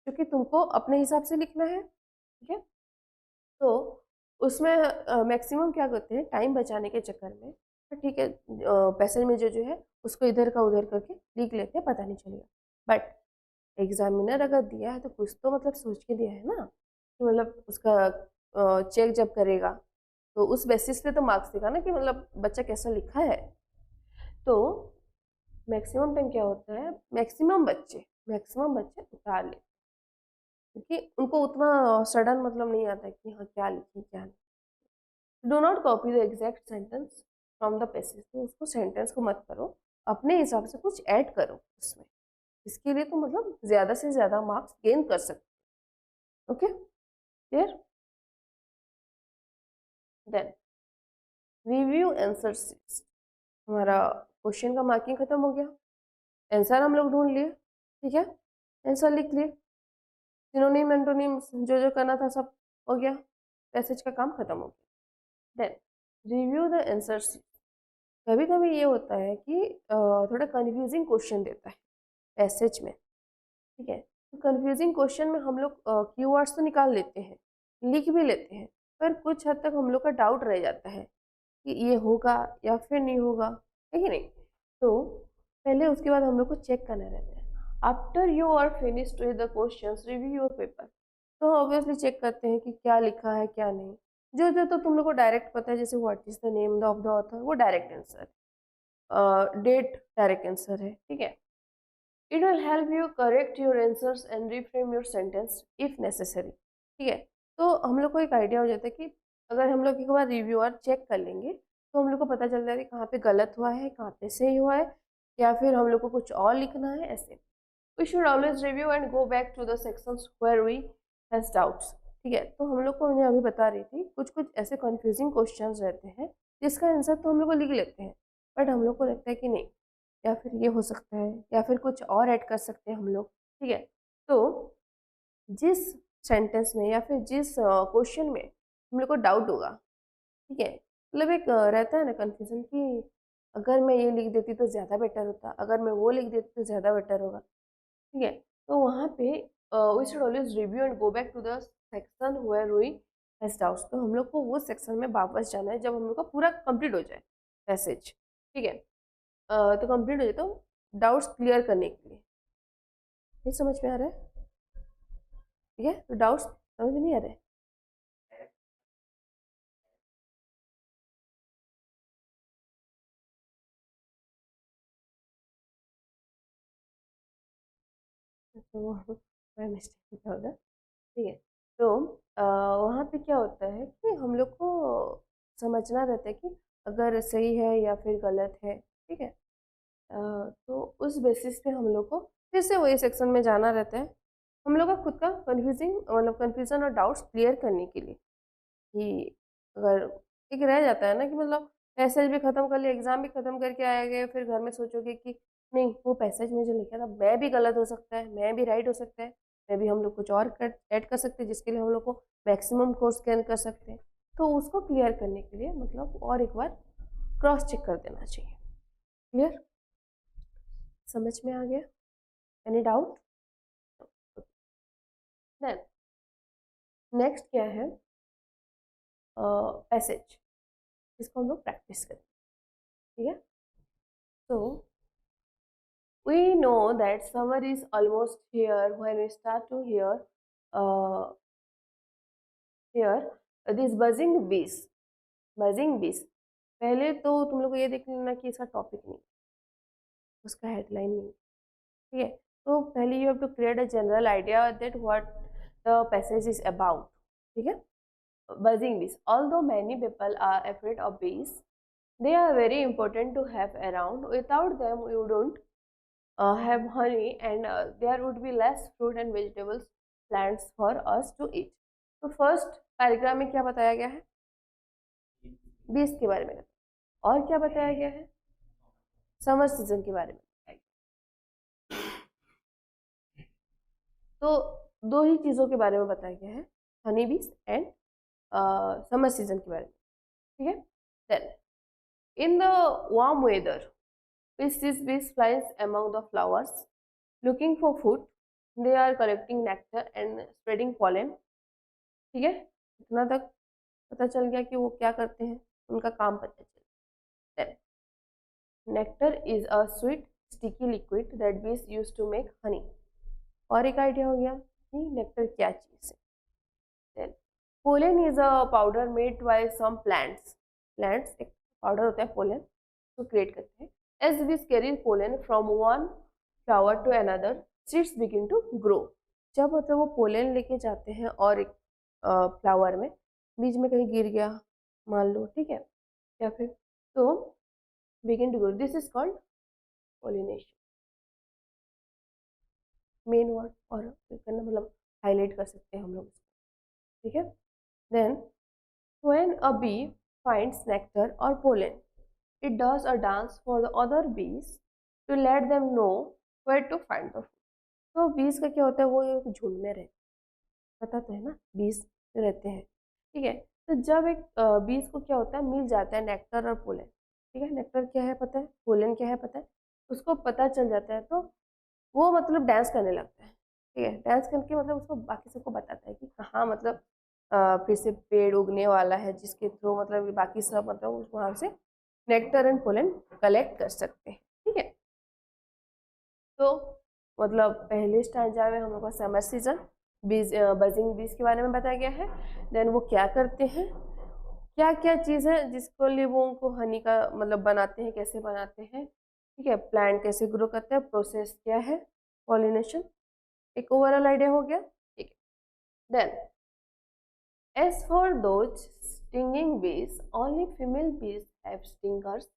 जो कि तुमको अपने हिसाब से लिखना है, ठीक है। तो उसमें मैक्सिमम क्या करते हैं, टाइम बचाने के चक्कर में, तो ठीक है, पैसेज में जो है उसको इधर का उधर करके लिख लेते हैं, पता नहीं चलेगा। बट एग्जामिनर अगर दिया है तो कुछ तो मतलब सोच के दिया है ना, कि मतलब उसका चेक जब करेगा तो उस बेसिस पे तो मार्क्स देगा ना, कि मतलब बच्चा कैसा लिखा है। तो मैक्सिमम टाइम क्या होता है, मैक्सिमम बच्चे उतार लेते हैं, क्योंकि उनको उतना सडन मतलब नहीं आता है कि हाँ क्या लिखें क्या नहीं। Do not copy the exact sentence from the passage, तो उसको सेंटेंस को मत करो, अपने हिसाब से कुछ ऐड करो उसमें, इसके लिए तो मतलब ज़्यादा से ज़्यादा मार्क्स गेन कर सकते हो। Okay, clear. Then review answer sheets, हमारा क्वेश्चन का मार्किंग खत्म हो गया, आंसर हम लोग ढूंढ लिए, ठीक है, आंसर लिख लिए, सिनोनिम एंटोनिम जो करना था सब हो गया, पैसेज का काम खत्म हो गया। Then review the answer sheet. कभी कभी ये होता है कि थोड़ा कंफ्यूजिंग क्वेश्चन देता है पैसेज में, ठीक है, तो कंफ्यूजिंग क्वेश्चन में हम लोग कीवर्ड्स तो निकाल लेते हैं, लिख भी लेते हैं, पर कुछ हद तक हम लोग का डाउट रह जाता है कि ये होगा या फिर नहीं होगा, है कि नहीं। तो पहले उसके बाद हम लोग को चेक करना रहता है, after you are finished with the questions review your paper. तो ऑब्वियसली चेक करते हैं कि क्या लिखा है क्या नहीं, जो जो तो तुम लोग को डायरेक्ट पता है, जैसे what is the name of the author, वो direct answer, date direct answer है, ठीक है। It will help you correct your answers and reframe your sentence if necessary, ठीक है। तो हम लोग को एक आइडिया हो जाता है कि अगर हम लोग एक बार रिव्यूअर चेक कर लेंगे तो हम लोग को पता चल जाएगा कहाँ पे गलत हुआ है, कहाँ पे सही हुआ है, या फिर हम लोग को कुछ और लिखना है, ऐसे। We should always review and go back to the sections where we has doubts, ठीक है। तो हम लोग को मैं अभी बता रही थी, कुछ कुछ ऐसे कंफ्यूजिंग क्वेश्चंस रहते हैं जिसका आंसर तो हम लोग को लिख लेते हैं, बट हम लोग को लगता है कि नहीं, या फिर ये हो सकता है, या फिर कुछ और ऐड कर सकते हैं हम लोग, ठीक है। तो जिस सेंटेंस में या फिर जिस क्वेश्चन में हम लोग को डाउट होगा, ठीक है। मतलब एक रहता है ना कन्फ्यूजन कि अगर मैं ये लिख देती तो ज़्यादा बेटर होता, अगर मैं वो लिख देती तो ज़्यादा बेटर होगा, ठीक है। तो वहाँ पे we should always review and go back to the section where we has doubts. तो हम लोग को वो सेक्शन में वापस जाना है जब हम लोग का पूरा कंप्लीट हो जाए पैसेज, ठीक है। तो कंप्लीट हो जाए तो डाउट्स क्लियर करने के लिए। नहीं समझ में आ रहा है? ठीक है, तो डाउट्स समझ में नहीं आ रहे? तो मैं मिस्टेक क्या होगा, ठीक है। तो वहाँ पे क्या होता है कि हम लोग को समझना रहता है कि अगर सही है या फिर गलत है, ठीक है। तो उस बेसिस पे हम लोग को फिर से वही सेक्शन में जाना रहता है, हम लोग का खुद का कन्फ्यूजिंग मतलब कन्फ्यूजन और डाउट्स क्लियर करने के लिए कि अगर एक रह जाता है ना कि मतलब पैसेज भी खत्म कर लिया, एग्जाम भी खत्म करके आए गए, फिर घर में सोचोगे कि नहीं वो पैसेज में जो लिखा था मैं भी गलत हो सकता है, मैं भी राइट हो सकता है, मैं भी हम लोग कुछ और ऐड कर सकते हैं जिसके लिए हम लोग को मैक्सिमम कोर्स स्कैन कर सकते हैं। तो उसको क्लियर करने के लिए मतलब और एक बार क्रॉस चेक कर देना चाहिए। क्लियर? समझ में आ गया? Any doubt? देन नेक्स्ट क्या है, पैसेज, जिसको हम लोग प्रैक्टिस करें, ठीक है। तो we know that summer is almost here when we start to uh, hear this buzzing bees। पहले तो तुम लोग को ये देख लेना कि इसका टॉपिक नहीं, उसका हेडलाइन नहीं, ठीक है। तो पहले you have to create a general idea that what the passage is about, ठीक है। buzzing bees, although many people are afraid of bees, they are very important to have around, without them you don't have honey and there would be less fruit and vegetables plants for us to eat। तो first paragraph में क्या बताया गया है? बीस के बारे में। और क्या बताया गया है? समर सीजन के बारे में बताया गया। तो दो ही चीजों के बारे में बताया गया है, हनी बीज एंड समर सीजन के बारे में, ठीक है। Then in the warm weather bees flies among the flowers looking for food, they are collecting nectar and spreading pollen, ठीक है। इतना तक पता चल गया कि वो क्या करते हैं, उनका काम पता चल। Nectar is a sweet sticky liquid that बीज यूज टू मेक हनी। और एक आइडिया हो गया कि नेक्टर क्या चीज है। Pollen is a powder made by some plants एक पाउडर होता है पोलन तो क्रिएट करते हैं। As bees carry pollen from one flower to another seeds begin to grow. जब मतलब वो पोलन लेके जाते हैं और एक फ्लावर में बीज में कहीं गिर गया मान लो, ठीक है, या फिर तो begin to grow, this is called pollination. Main word और करना मतलब हाईलाइट कर सकते हैं हम लोग इसको, ठीक है। Then when a bee finds nectar और pollen, it does a dance for the other bees to let them know where to find the food। तो बीज का क्या होता है, वो एक झुंड में रहते, पता तो है ना, बीज रहते हैं, ठीक है। तो जब एक बीज को क्या होता है, मिल जाता है नेक्टर और पोलन, ठीक है। नेक्टर क्या है पता है, पोलन क्या है पता है, उसको पता चल जाता है तो वो मतलब डांस करने लगता है, ठीक है। डांस करके मतलब उसको बाकी सबको बताता है कि कहाँ मतलब फिर से पेड़ उगने वाला है जिसके थ्रू मतलब बाकी सब मतलब वहाँ से नेक्टर एंड पोलन कलेक्ट कर सकते हैं, ठीक है। तो मतलब पहले स्टैंजा में हम लोग का समर सीजन बीज बजिंग बीज के बारे में बताया गया है। देन वो क्या करते हैं, क्या क्या चीज़ है जिसको लिए वो उनको हनी का मतलब बनाते हैं, कैसे बनाते हैं, ठीक है। प्लांट कैसे ग्रो करते हैं, प्रोसेस क्या है, पॉलिनेशन, एक ओवरऑल आइडिया हो गया, ठीक है। Then as for those stinging bees, only female bees have stingers।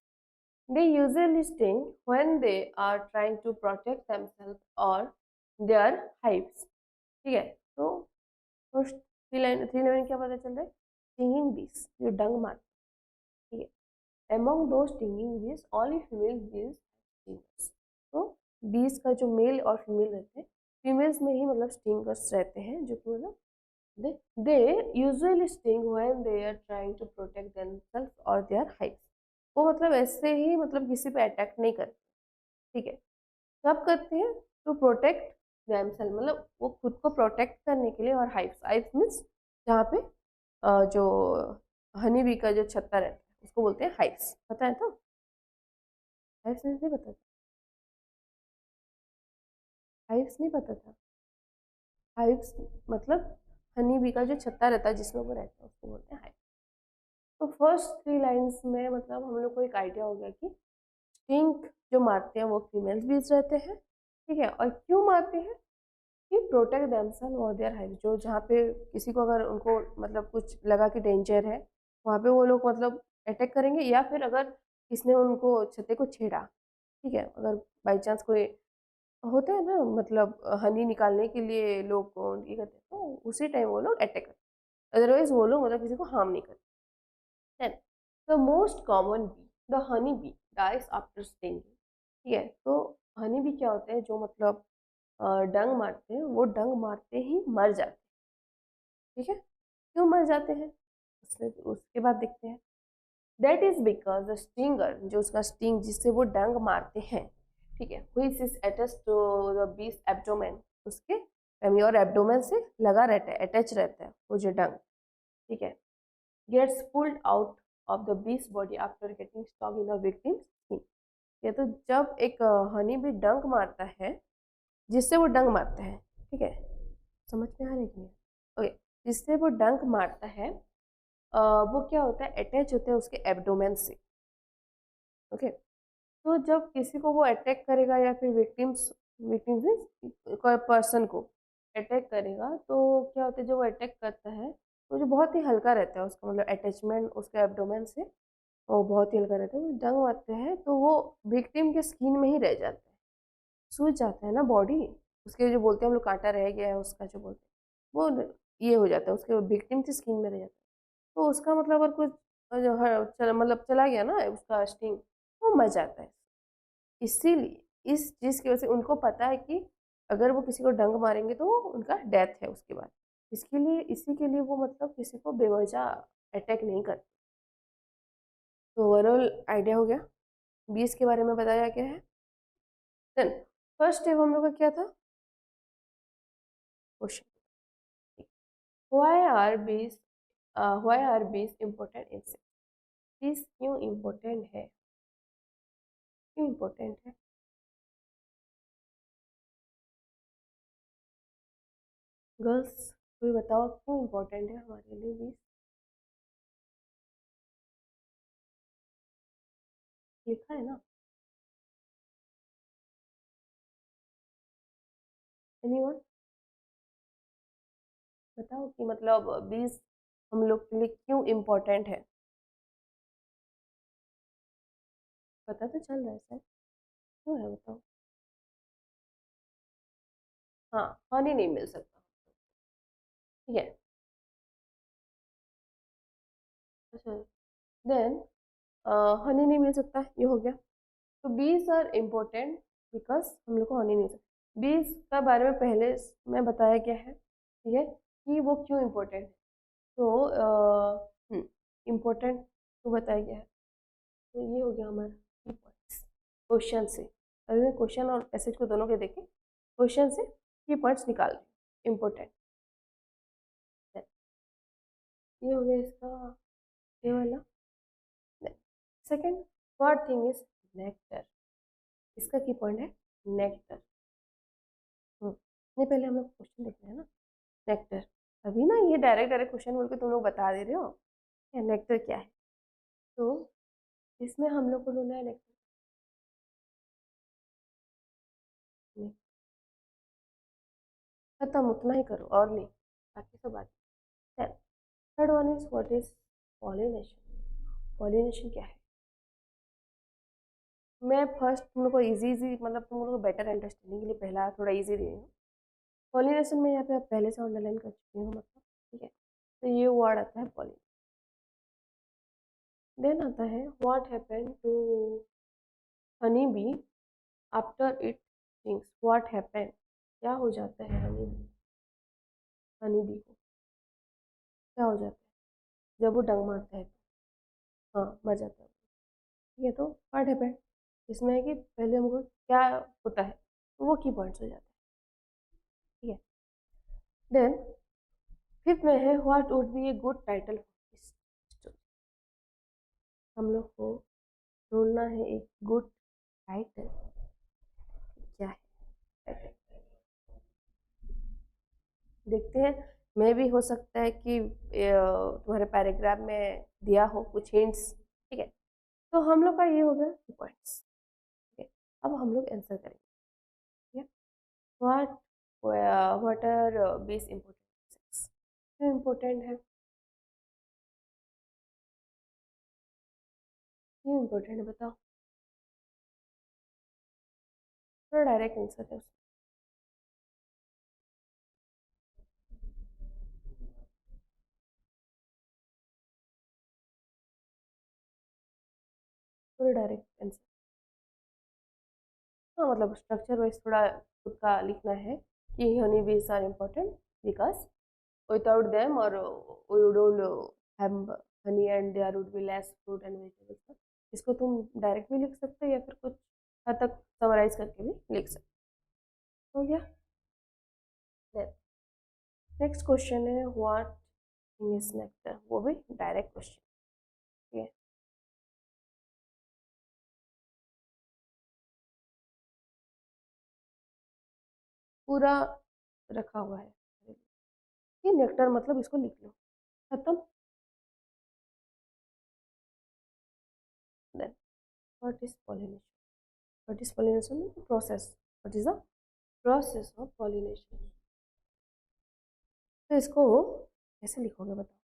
They usually sting when they are trying to protect themselves or their hives, ठीक है। तो फर्स्ट थ्री लाइन क्या पता चल रहा है, स्टिंगिंग बीज जो डंग मारते, ठीक है। अमंग दो स्टिंगिंग बीज ओनली फीमेल बीज स्टिंगर्स। तो बीज का जो मेल और फीमेल रहते हैं, फीमेल्स में ही मतलब स्टिंगर्स रहते हैं जो कि मतलब they usually sting when they are trying to protect themselves or their hives. वो मतलब ऐसे ही मतलब किसी पे अटैक नहीं करते, ठीक है। कब करते हैं? टू प्रोटेक्ट देमसेल्फ, मतलब वो खुद को प्रोटेक्ट करने के लिए। और हाइव्स, हाइव्स मीन्स जहाँ पे जो हनी बी का जो छत्ता रहता है उसको बोलते हैं हाइव्स। पता है? तो हाइव्स नहीं पता था? हाइव्स नहीं पता था? हाइव्स मतलब हनी बी का जो छत्ता रहता है जिसमें वो रहता है उसको बोलते हैं हाइव। तो फर्स्ट 3 लाइन्स में मतलब हम लोग को एक आइडिया हो गया कि स्टिंग जो मारते हैं वो फीमेल्स बीज रहते हैं, ठीक है। और क्यों मारते हैं? कि प्रोटेक्ट देमसेल्फ और देयर हाइव। जो जहाँ पे किसी को अगर उनको मतलब कुछ लगा कि डेंजर है, वहाँ पे वो लोग मतलब अटैक करेंगे। या फिर अगर किसने उनको छत्ते को छेड़ा, ठीक है, अगर बाई चांस कोई होता है ना मतलब हनी निकालने के लिए लोग ये करते हैं, तो उसी टाइम वो लोग अटैक करते हैं। अदरवाइज वो लोग मतलब किसी को हार्म नहीं करते। Then the most common bee, the honey bee dies after stinging, ठीक है। तो हनी बी क्या होते हैं जो मतलब डंग मारते हैं, वो डंग मारते ही मर जाते हैं, ठीक है। क्यों मर जाते हैं उसमें उसके बाद देखते हैं। That is because the stinger, जो उसका स्टिंग जिससे वो डंग मारते हैं, ठीक है, which is attached to the bee's abdomen, उसके tummy और एब्डोमेन से लगा रहता है, अटैच रहता है वो जो डंग, ठीक है, gets pulled out of the bee's body after getting stuck in the victim skin. ये तो जब एक हनी भी डंक मारता है, जिससे वो डंक मारता है, ठीक है, समझ में आ रही है? ओके, जिससे वो डंक मारता है वो क्या होता है, अटैच होते हैं उसके एब्डोमेन से। ओके, तो जब किसी को वो अटैक करेगा या फिर विक्टिम्स, विक्टिम्स कोई पर्सन को अटैक करेगा, तो क्या होता है, जो वो अटैक करता है वो जो बहुत ही हल्का रहता है उसका मतलब अटैचमेंट उसके एब्डोमेन से, वो बहुत ही हल्का रहता है। वो डंग मारते हैं तो वो विक्टिम के स्किन में ही रह जाता है, सूज जाता है ना बॉडी, उसके जो बोलते हैं हम लोग कांटा रह गया है उसका जो बोलते हैं वो ये हो जाता है, उसके विक्टिम की स्किन में रह जाता है। तो उसका मतलब अगर कुछ जो मतलब चला गया ना उसका स्टिंग, वो मर जाता है। इसीलिए इस चीज़ की वजह से उनको पता है कि अगर वो किसी को डंग मारेंगे तो उनका डेथ है उसके बाद। इसके लिए, इसी के लिए वो मतलब किसी को बेवजह अटैक नहीं करते। तो ओवरऑल आइडिया हो गया, 20 के बारे में बताया गया है। देन फर्स्ट स्टेप हम लोग का क्या था? क्वेश्चन, व्हाई आर बीस, व्हाई आर बीस इम्पोर्टेंट इंसेक्ट? बीस क्यों इम्पोर्टेंट है? क्यों इम्पोर्टेंट है? गर्ल्स कोई बताओ क्यों इम्पोर्टेंट है हमारे लिए बीस? लिखा है ना? एनीवन बताओ कि मतलब बीस हम लोग के लिए क्यों इम्पोर्टेंट है? पता तो चल रहा है सर, क्यों है बताओ। हाँ, हनी नहीं मिल सकता, ठीक है। अच्छा, देन हनी नहीं मिल सकता, ये हो गया। तो बीज आर इम्पोर्टेंट बिकॉज हम लोग को हनी नहीं सकता। बीज का बारे में पहले मैं बताया गया है, ठीक है, कि वो क्यों इम्पोर्टेंट है। तो इम्पोर्टेंट तो बताया गया है। तो ये हो गया हमारा क्वेश्चन से। अभी मैं क्वेश्चन और पैसेज को दोनों के देखे, क्वेश्चन से की पॉइंट्स निकाल रहे हैं इम्पोर्टेंट। ये हो गया इसका ये वाला। Second, third thing is nectar. इसका की पॉइंट है नेक्टर। नहीं, पहले हम लोग क्वेश्चन देख रहे हैं ना, नेक्टर। अभी ना ये डायरेक्ट डायरेक्ट क्वेश्चन बोल के तुम लोग बता दे रहे हो नेक्टर क्या है। तो इसमें हम लोग को ढूंढना है नेक्टर। खत्म, उतना ही करो और नहीं, बाकी सब बात। Third one is what is pollination? Pollination क्या है? मैं फर्स्ट तुम लोग को इजी इजी मतलब तुम लोग को बेटर अंडरस्टैंडिंग के लिए पहला थोड़ा इजी दे रही हूँ। पॉलिनेशन में यहाँ पे आप पहले से अंडरलाइन कर चुके हो मतलब, ठीक है। तो ये वर्ड आता है पॉलिनेशन। देन आता है what happen to honey bee after it things. What happen, क्या हो जाता है हनी बी को? क्या हो जाता है जब वो डंक मारता है तो हाँ मर जाता है। ठीक है, तो व्हाट हैपेंड इसमें है कि पहले हमको क्या होता है तो वो की पॉइंट्स हो जाते हैं। ठीक है, देन फिफ्थ में है what would be a good title for this story. हम लोग को ढूंढना है एक गुड टाइटल। क्या है टाइटल, देखते हैं। मे भी हो सकता है कि तुम्हारे पैराग्राफ में दिया हो कुछ हिंट्स। ठीक है, तो हम लोग का ये हो गया 2 पॉइंट्स। ठीक है, अब हम लोग आंसर करेंगे। ठीक है, व्हाट व्हाट आर बीस इम्पोर्टेंट, क्यों इम्पोर्टेंट है, क्यों इम्पोर्टेंट है बताओ। थोड़ा डायरेक्ट आंसर है उसका। थोड़ा डायरेक्ट आंसर, हाँ मतलब स्ट्रक्चर वाइज थोड़ा खुद का लिखना है कि honey bees are important because without them or you don't have honey and there would be less fruit and vegetables। इसको तुम डायरेक्ट भी लिख सकते हो या फिर कुछ हद तक समराइज करके भी लिख सकते हो। हो गया। नेक्स्ट क्वेश्चन है व्हाट इज नेक्टर, वो भी डायरेक्ट क्वेश्चन। ठीक है, पूरा रखा हुआ है ये नेक्टर, मतलब इसको लिख लो, खत्म। Then what is pollination, what is pollination process, what is the process of pollination. तो इसको कैसे लिखोगे बताओ,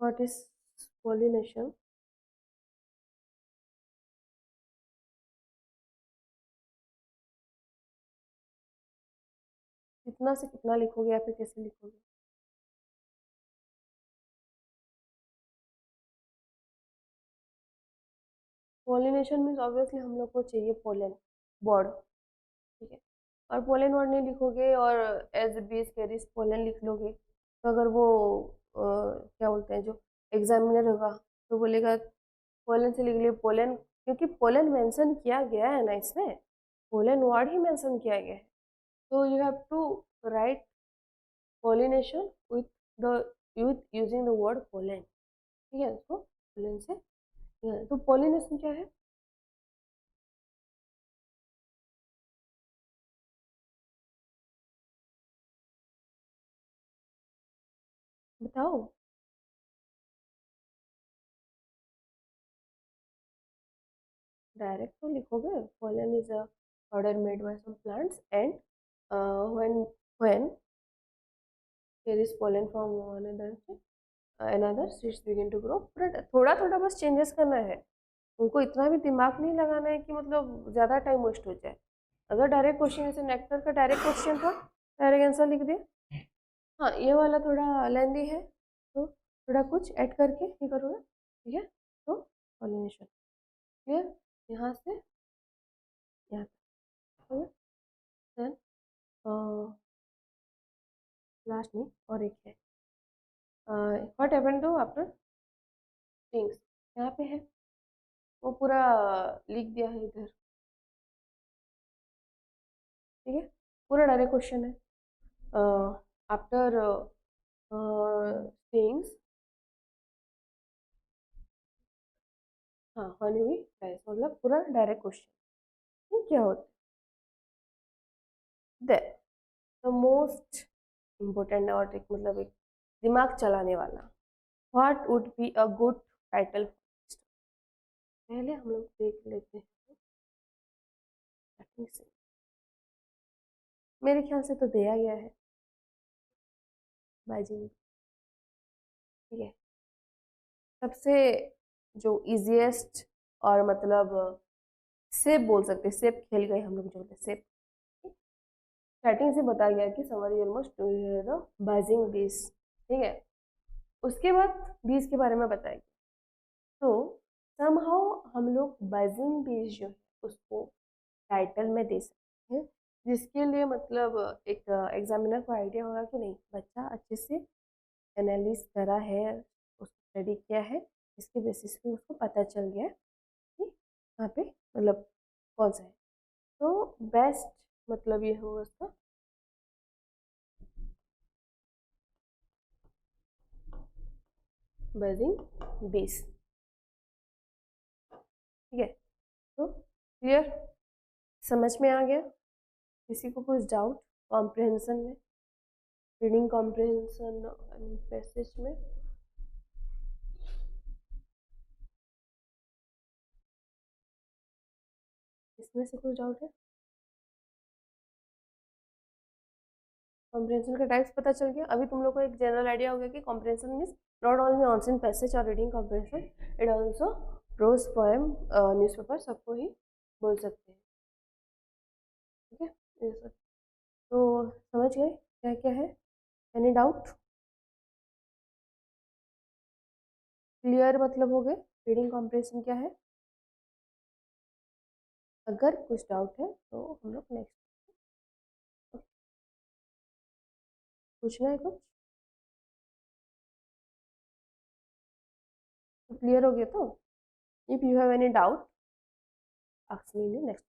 व्हाट इज पॉलिनेशन। कितना से कितना लिखोगे या फिर कैसे लिखोगे। पॉलिनेशन मीन्स ऑब्वियसली हम लोग को चाहिए पोलन वर्ड। ठीक है, और पोलन वर्ड नहीं लिखोगे और एज बीस कैरिस पोलन लिख लोगे तो अगर वो क्या बोलते हैं जो एग्जामिनर होगा तो बोलेगा पोलन से लिख लिए पोलन, क्योंकि पोलन मेंशन किया गया है ना इसमें, पोलन वर्ड ही मेंशन किया गया है। तो you have to write pollination with the with using the word pollen। ठीक है, तो pollen से तो pollination क्या है बताओ। डायरेक्ट तो लिखोगे pollen is a powder made by some plants and when there is pollen from another seeds begin to grow। थोड़ा थोड़ा बस चेंजेस करना है, उनको इतना भी दिमाग नहीं लगाना है कि मतलब ज़्यादा टाइम वेस्ट हो जाए। अगर डायरेक्ट क्वेश्चन जैसे नेक्टर का डायरेक्ट क्वेश्चन था डायरेक्ट आंसर लिख दिया। हाँ ये वाला थोड़ा लेंदी है तो थोड़ा कुछ ऐड करके ये करूँगा। ठीक है, तो पॉलिनेशन क्लियर, यहाँ से यहाँ तक हो गया। देन लास्ट में और एक है what happened to after things, यहाँ पे है वो पूरा लिख दिया है इधर। ठीक है, पूरा डायरेक्ट क्वेश्चन है आफ्टर थिंग्स। हाँ हनी भी राइस, मतलब पूरा डायरेक्ट क्वेश्चन क्या होता है द मोस्ट इम्पोर्टेंट और एक मतलब एक दिमाग चलाने वाला what would be a good title. पहले हम लोग देख लेते हैं से। मेरे ख्याल से तो दिया गया है बाजी। ठीक है, सबसे जो इजीएस्ट और मतलब सेप बोल सकते, सेप खेल गए हम लोग जो बोलते सेप। स्टार्टिंग से बताया गया कि समरी ऑलमोस्ट बाजिंग बीस। ठीक है, उसके बाद बीस के बारे में बताएंगे। तो समहाउ हम लोग बजिंग बीज जो है उसको टाइटल में दे सकते हैं जिसके लिए मतलब एक एग्जामिनर को आइडिया होगा कि नहीं बच्चा अच्छे से एनालिस करा है, उसको स्टडी किया है, इसके बेसिस पे उसको पता चल गया है कि यहाँ पे मतलब कौन सा है। तो बेस्ट मतलब ये होगा उसका बर्जिंग बेस। ठीक है, तो क्लियर, समझ में आ गया? किसी को कुछ डाउट कॉम्प्रिहेंशन में, रीडिंग कॉम्प्रिहेंशन एंड पैसेज में? इसमें से कुछ डाउट है? कॉम्प्रिहेंशन का टाइप्स पता चल गया। अभी तुम लोग को एक जनरल आइडिया हो गया कि comprehension means not only on passage और reading comprehension, it also prose poem newspaper सबको ही बोल सकते हैं। ठीक है, ये सब तो समझ गए क्या क्या है? Any doubt? क्लियर मतलब हो गए रीडिंग कॉम्प्रिहेंशन क्या है? अगर कुछ डाउट है तो हम लोग नेक्स्ट पूछना है कुछ? क्लियर हो गया? तो if you have any doubt ask me in next